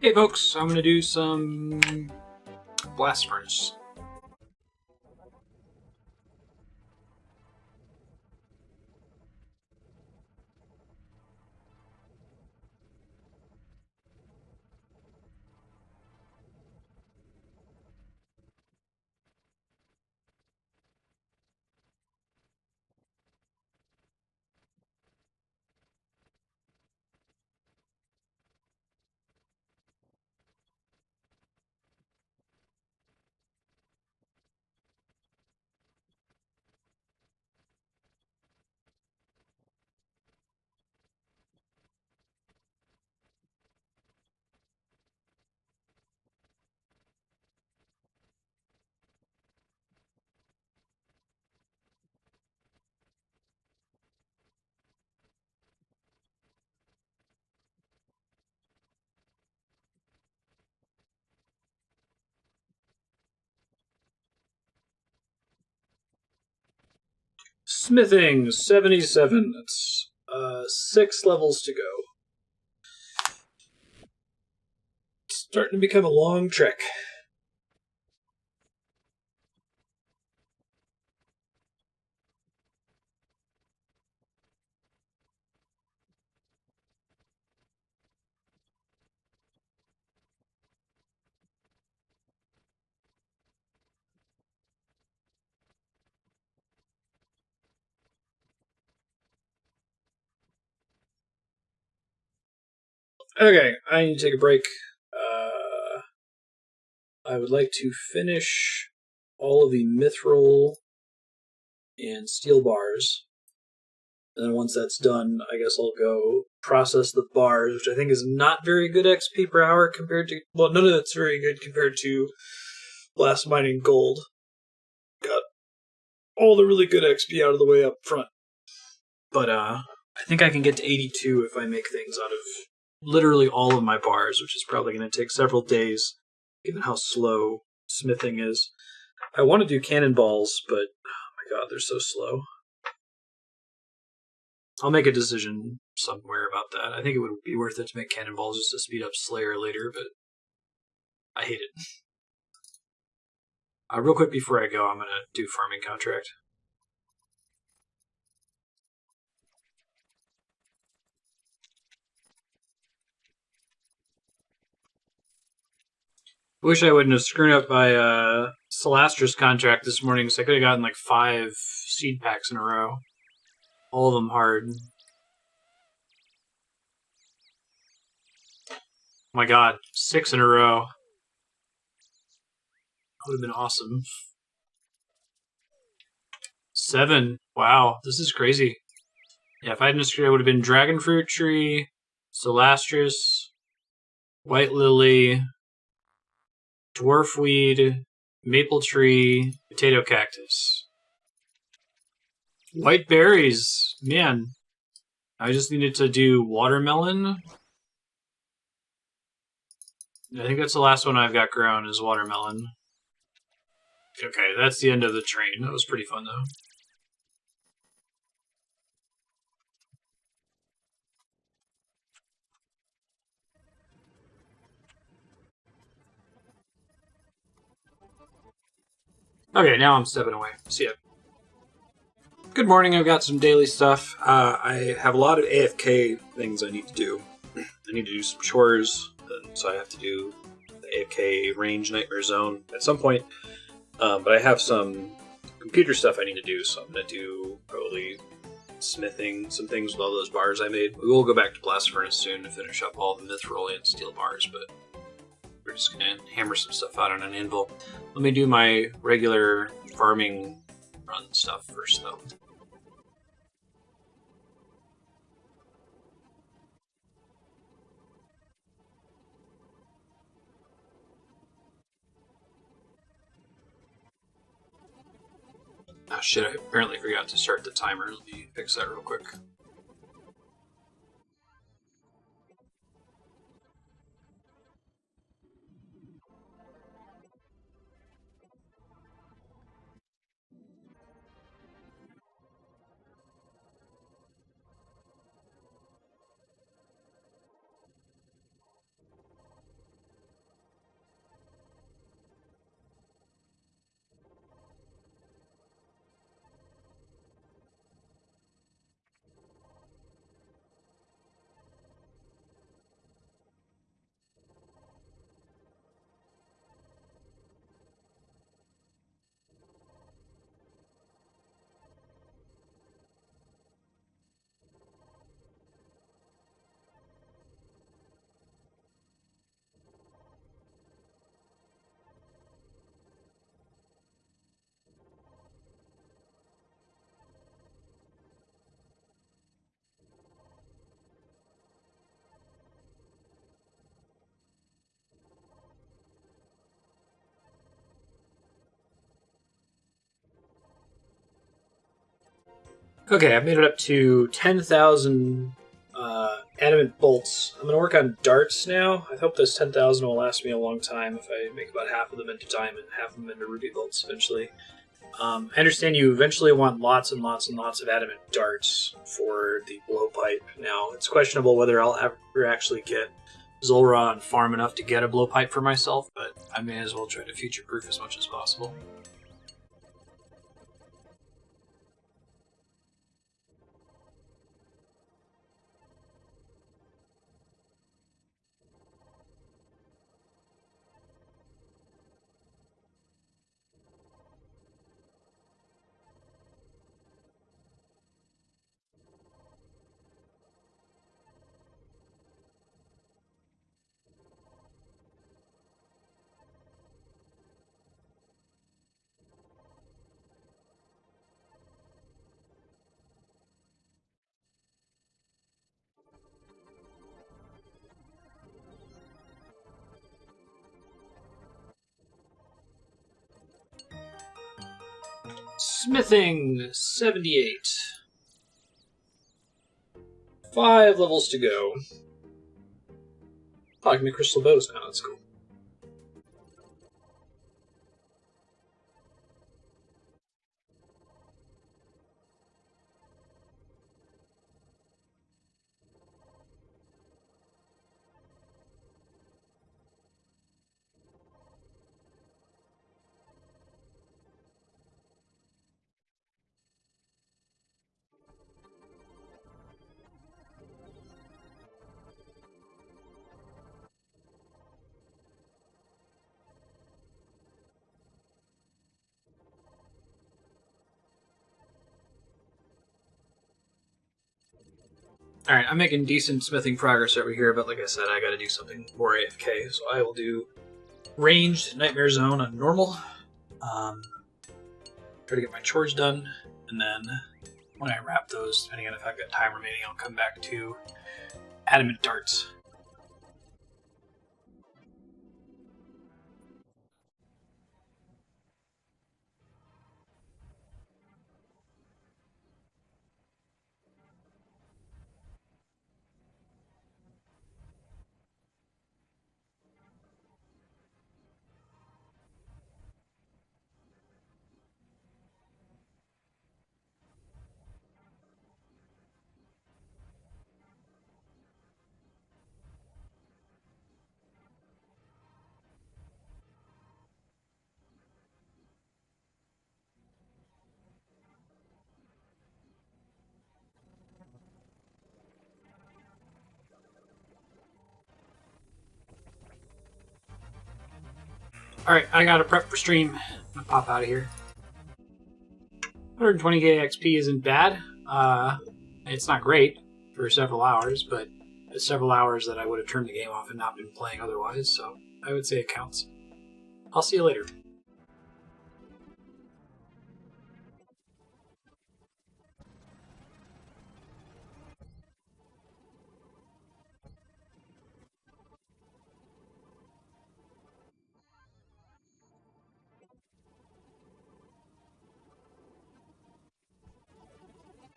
Hey folks, I'm going to do some blast furnace. Smithing, 77. That's 6 levels to go. It's starting to become a long trek. Okay, I need to take a break. I would like to finish all of the mithril and steel bars. And then once that's done, I guess I'll go process the bars, which I think is not very good XP per hour compared to... Well, none of that's very good compared to blast mining gold. Got all the really good XP out of the way up front. But I think I can get to 82 if I make things out of literally all of my bars, which is probably going to take several days, given how slow smithing is. I want to do cannonballs, but oh my god, they're so slow. I'll make a decision somewhere about that. I think it would be worth it to make cannonballs just to speed up Slayer later, but I hate it. Real quick before I go, I'm going to do farming contract. I wish I wouldn't have screwed up my Celastra's contract this morning, so I could have gotten like 5 seed packs in a row. All of them hard. Oh my god, 6 in a row. That would have been awesome. 7. Wow, this is crazy. Yeah, if I hadn't screwed, it would have been Dragon Fruit Tree, Celastra's, White Lily, Dwarf Weed, Maple Tree, Potato Cactus. White berries. Man. I just needed to do watermelon. I think that's the last one I've got grown is watermelon. Okay, that's the end of the train. That was pretty fun, though. Okay, now I'm stepping away. See ya. Good morning, I've got some daily stuff. I have a lot of AFK things I need to do. I need to do some chores, so I have to do the AFK range nightmare zone at some point. But I have some computer stuff I need to do, so I'm going to do probably smithing some things with all those bars I made. We will go back to Blast Furnace soon to finish up all the mithril and steel bars, but we're just going to hammer some stuff out on an anvil. Let me do my regular farming run stuff first, though. Oh shit, I apparently forgot to start the timer. Let me fix that real quick. Okay, I've made it up to 10,000 adamant bolts. I'm going to work on darts now. I hope this 10,000 will last me a long time if I make about half of them into diamond, half of them into ruby bolts eventually. I understand you eventually want lots and lots and lots of adamant darts for the blowpipe. Now, it's questionable whether I'll ever actually get Zulrah and farm enough to get a blowpipe for myself, but I may as well try to future-proof as much as possible. Smithing 78. 5 levels to go. Oh, I can make crystal bows now. That's cool. Alright, I'm making decent smithing progress over here, but like I said, I gotta do something more AFK, so I will do ranged Nightmare Zone on normal. Try to get my chores done, and then when I wrap those, depending on if I've got time remaining, I'll come back to adamant darts. Alright, I gotta prep for stream. I'm gonna pop out of here. 120k XP isn't bad. It's not great for several hours, but it's several hours that I would have turned the game off and not been playing otherwise, so I would say it counts. I'll see you later.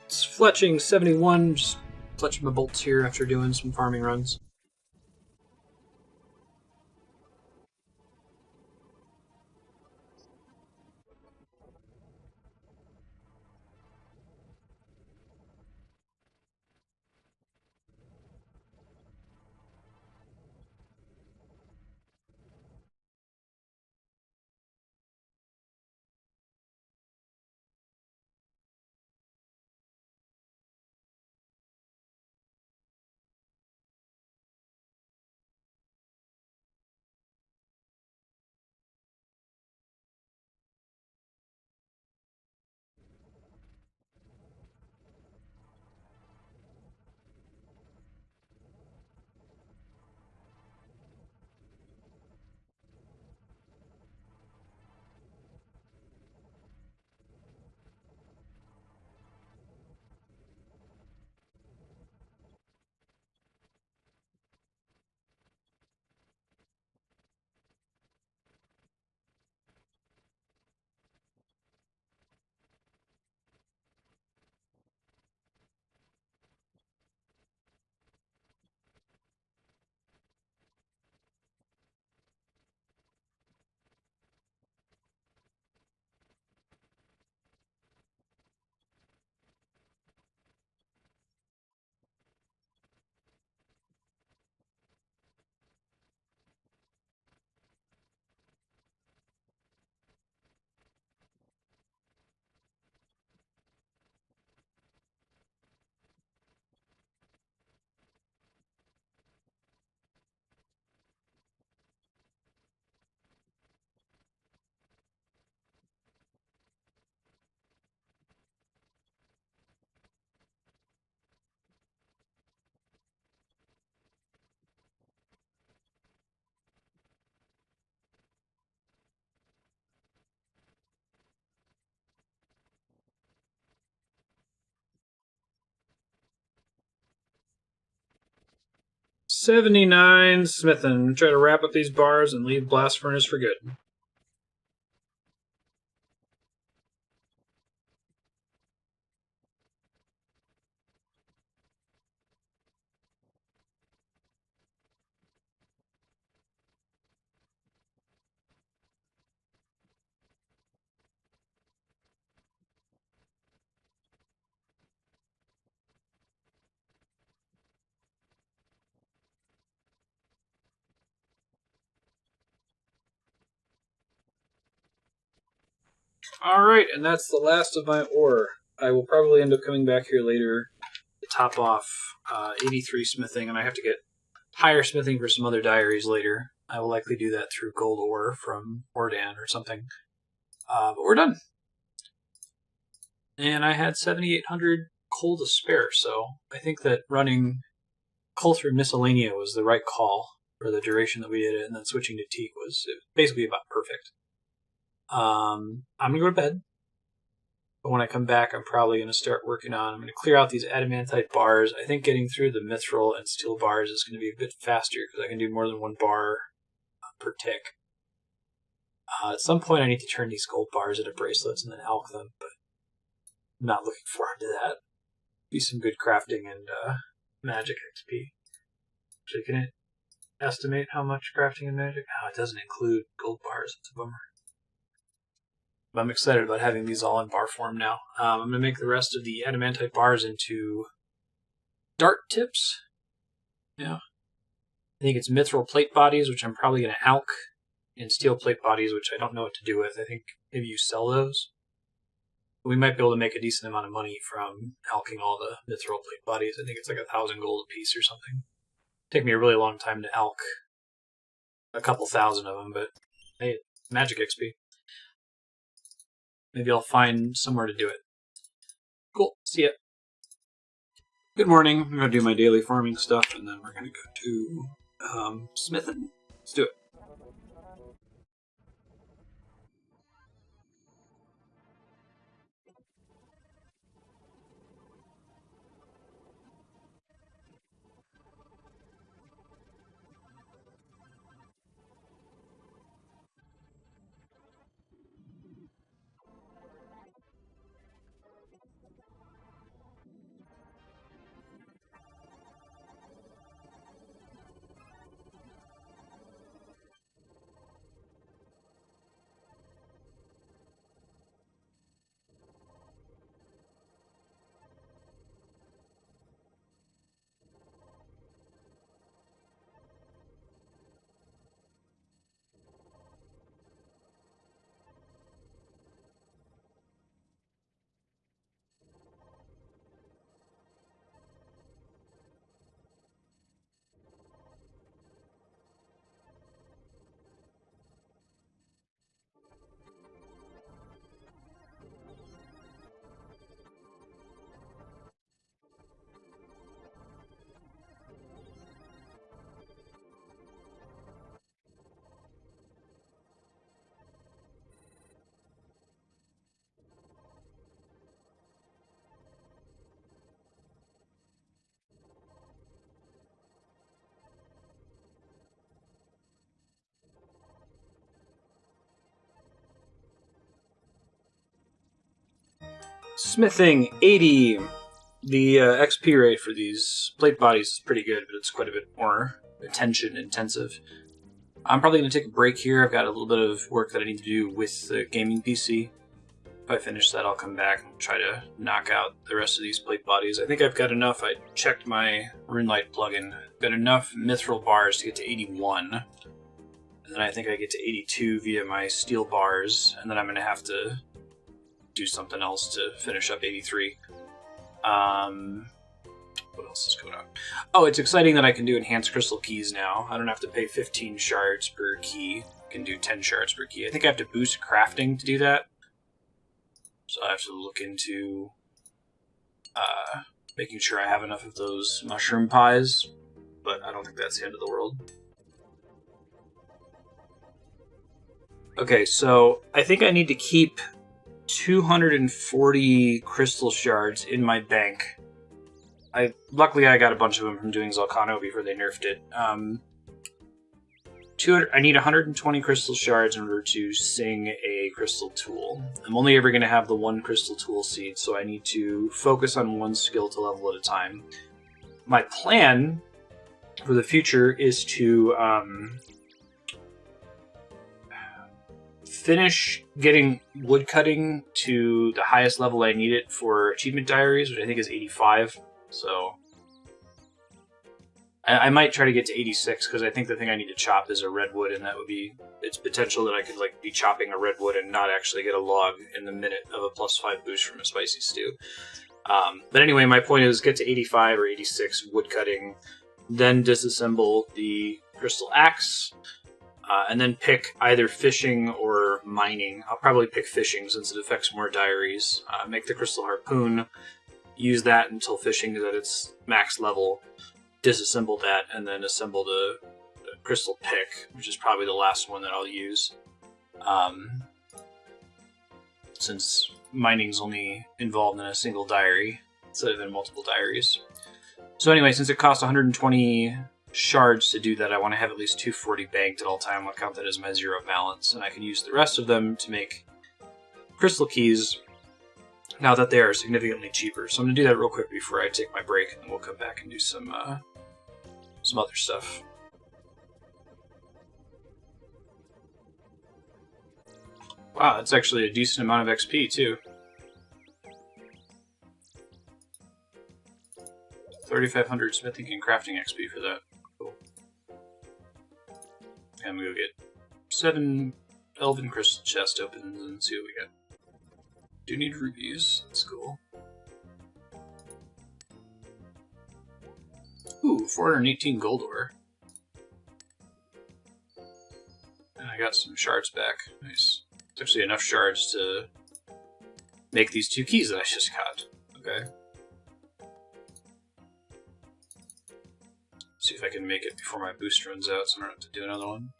It's fletching 71, just fletching my bolts here after doing some farming runs. 79 smithing. Try to wrap up these bars and leave blast furnace for good. Alright, and that's the last of my ore. I will probably end up coming back here later to top off 83 smithing, and I have to get higher smithing for some other diaries later. I will likely do that through gold ore from Ordan or something. But we're done. And I had 7,800 coal to spare, so I think that running coal through Miscellanea was the right call for the duration that we did it, and then switching to teak was basically about perfect. I'm going to go to bed. But when I come back, I'm probably going to start working on... I'm going to clear out these adamantite bars. I think getting through the mithril and steel bars is going to be a bit faster because I can do more than one bar per tick. At some point, I need to turn these gold bars into bracelets and then elk them, but I'm not looking forward to that. Be some good crafting and magic XP. Actually, can it estimate how much crafting and magic? Oh, it doesn't include gold bars. It's a bummer. But I'm excited about having these all in bar form now. I'm going to make the rest of the adamantite bars into dart tips. Yeah. I think it's mithril plate bodies, which I'm probably going to alk, and steel plate bodies, which I don't know what to do with. I think maybe you sell those. We might be able to make a decent amount of money from alking all the mithril plate bodies. I think it's like 1,000 gold a piece or something. Take me a really long time to alk a couple thousand of them, but hey, magic XP. Maybe I'll find somewhere to do it. Cool. See ya. Good morning. I'm going to do my daily farming stuff, and then we're going to go to smithing. Let's do it. Smithing 80. The XP rate for these plate bodies is pretty good, but it's quite a bit more attention intensive. I'm probably going to take a break here. I've got a little bit of work that I need to do with the gaming PC. If I finish that, I'll come back and try to knock out the rest of these plate bodies. I think I've got enough. I checked my RuneLight plugin. I've got enough mithril bars to get to 81. And then I think I get to 82 via my steel bars. And then I'm going to have to do something else to finish up 83. What else is going on? Oh, it's exciting that I can do enhanced crystal keys now. I don't have to pay 15 shards per key. I can do 10 shards per key. I think I have to boost crafting to do that. So I have to look into making sure I have enough of those mushroom pies. But I don't think that's the end of the world. Okay, so I think I need to keep 240 crystal shards in my bank Luckily I got a bunch of them from doing Zalcano before they nerfed it. 200. I need 120 crystal shards in order to sing a crystal tool. I'm only ever going to have the one crystal tool seed, so I need to focus on one skill to level at a time. My plan for the future is to finish getting woodcutting to the highest level I need it for achievement diaries, which I think is 85. So I might try to get to 86 because I think the thing I need to chop is a redwood, and that would be it's potential that I could like be chopping a redwood and not actually get a log in the minute of a +5 boost from a spicy stew. But anyway, my point is get to 85 or 86 woodcutting, then disassemble the crystal axe, and then pick either fishing or mining. I'll probably pick fishing since it affects more diaries. Make the crystal harpoon, use that until fishing is at its max level. Disassemble that, and then assemble the crystal pick, which is probably the last one that I'll use. Since mining's only involved in a single diary instead of in multiple diaries. So anyway, since it costs 120 shards to do that, I want to have at least 240 banked at all time. I'll count that as my 0 balance, and I can use the rest of them to make crystal keys now that they are significantly cheaper. So I'm going to do that real quick before I take my break, and then we'll come back and do some other stuff. Wow, that's actually a decent amount of XP, too. 3,500 smithing and crafting XP for that. Cool. And we go get 7 elven crystal chest opens and see what we get. Do need rubies. That's cool. Ooh, 418 gold ore. And I got some shards back. Nice. It's actually enough shards to make these 2 keys that I just got. Okay. See if I can make it before my boost runs out so I don't have to do another one.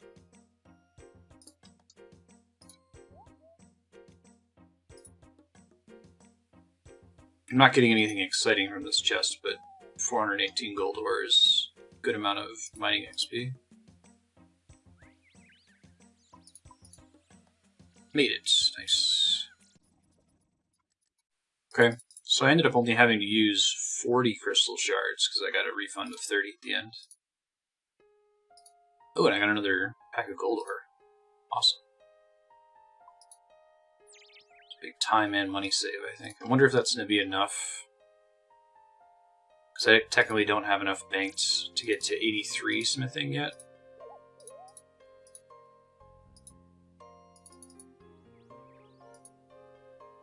I'm not getting anything exciting from this chest, but 418 gold ore is a good amount of mining XP. Made it. Nice. Okay, so I ended up only having to use 40 crystal shards because I got a refund of 30 at the end. Oh, and I got another pack of gold ore. Awesome. Big time and money save, I think. I wonder if that's going to be enough. Because I technically don't have enough banked to get to 83 smithing yet.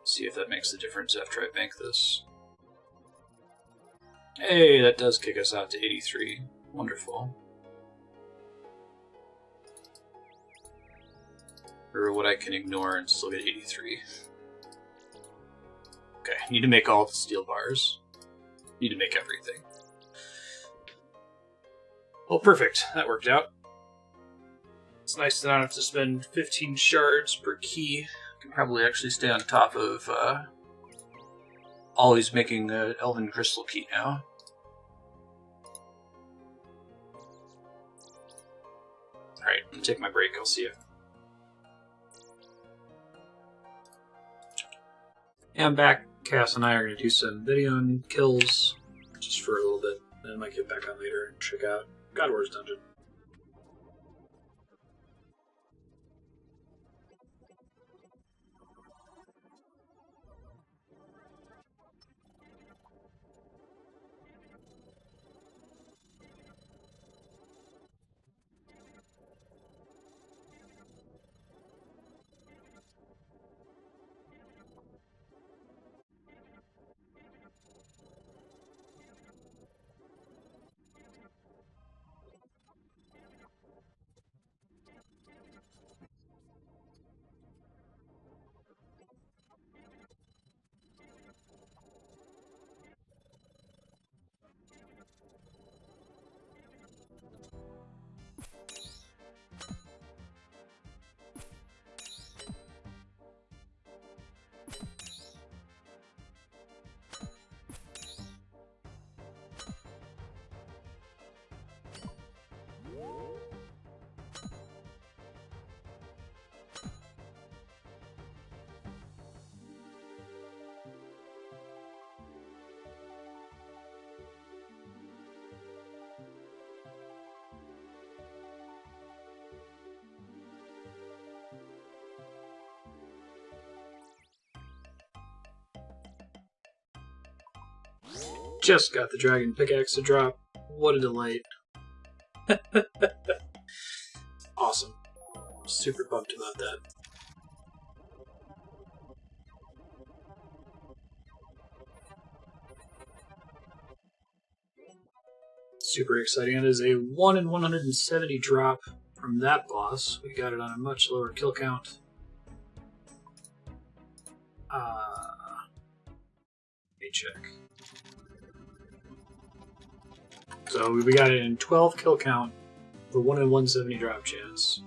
See if that makes the difference after I bank this. Hey, that does kick us out to 83. Wonderful. Or what I can ignore and still get 83. Okay, need to make all the steel bars. Need to make everything. Well, perfect. That worked out. It's nice to not have to spend 15 shards per key. I can probably actually stay on top of always making an elven crystal key now. Alright, I'm gonna take my break. I'll see you. Yeah, I'm back. Cass and I are going to do some video on kills just for a little bit. Then I might get back on later and check out God War's Dungeon. Just got the dragon pickaxe to drop. What a delight. Awesome. Super pumped about that. Super exciting. It is a 1 in 170 drop from that boss. We got it on a much lower kill count. Let me check. So we got it in 12 kill count, the 1 in 170 drop chance.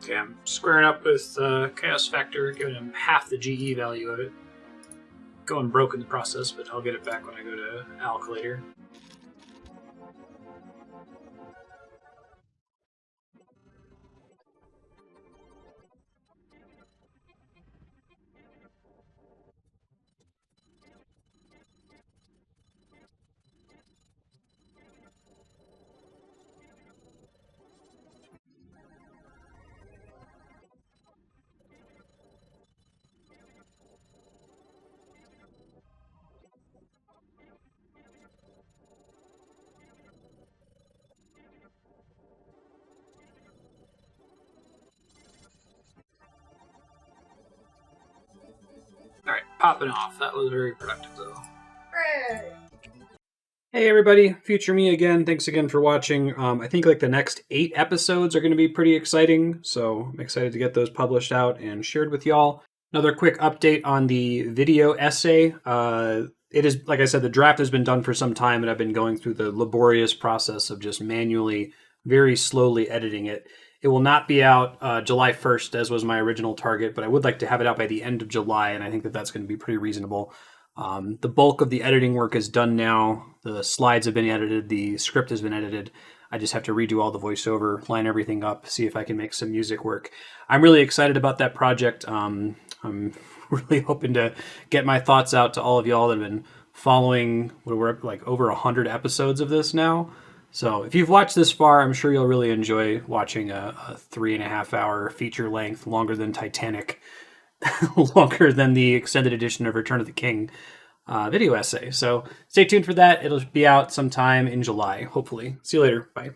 Okay, I'm squaring up with Chaos Factor, giving him half the GE value of it. Going broke in the process, but I'll get it back when I go to Alk later. Alright, popping off. That was very productive, though. Hey everybody, future me again. Thanks again for watching. I think like the next 8 episodes are going to be pretty exciting, so I'm excited to get those published out and shared with y'all. Another quick update on the video essay. It is, like I said, the draft has been done for some time, and I've been going through the laborious process of just manually, very slowly editing it. It will not be out July 1st, as was my original target, but I would like to have it out by the end of July, and I think that that's going to be pretty reasonable. The bulk of the editing work is done now. The slides have been edited. The script has been edited. I just have to redo all the voiceover, line everything up, see if I can make some music work. I'm really excited about that project. I'm really hoping to get my thoughts out to all of y'all that have been following. We're up like over 100 episodes of this now. So if you've watched this far, I'm sure you'll really enjoy watching a 3.5 hour feature length, longer than Titanic, longer than the extended edition of Return of the King video essay. So stay tuned for that. It'll be out sometime in July, hopefully. See you later. Bye.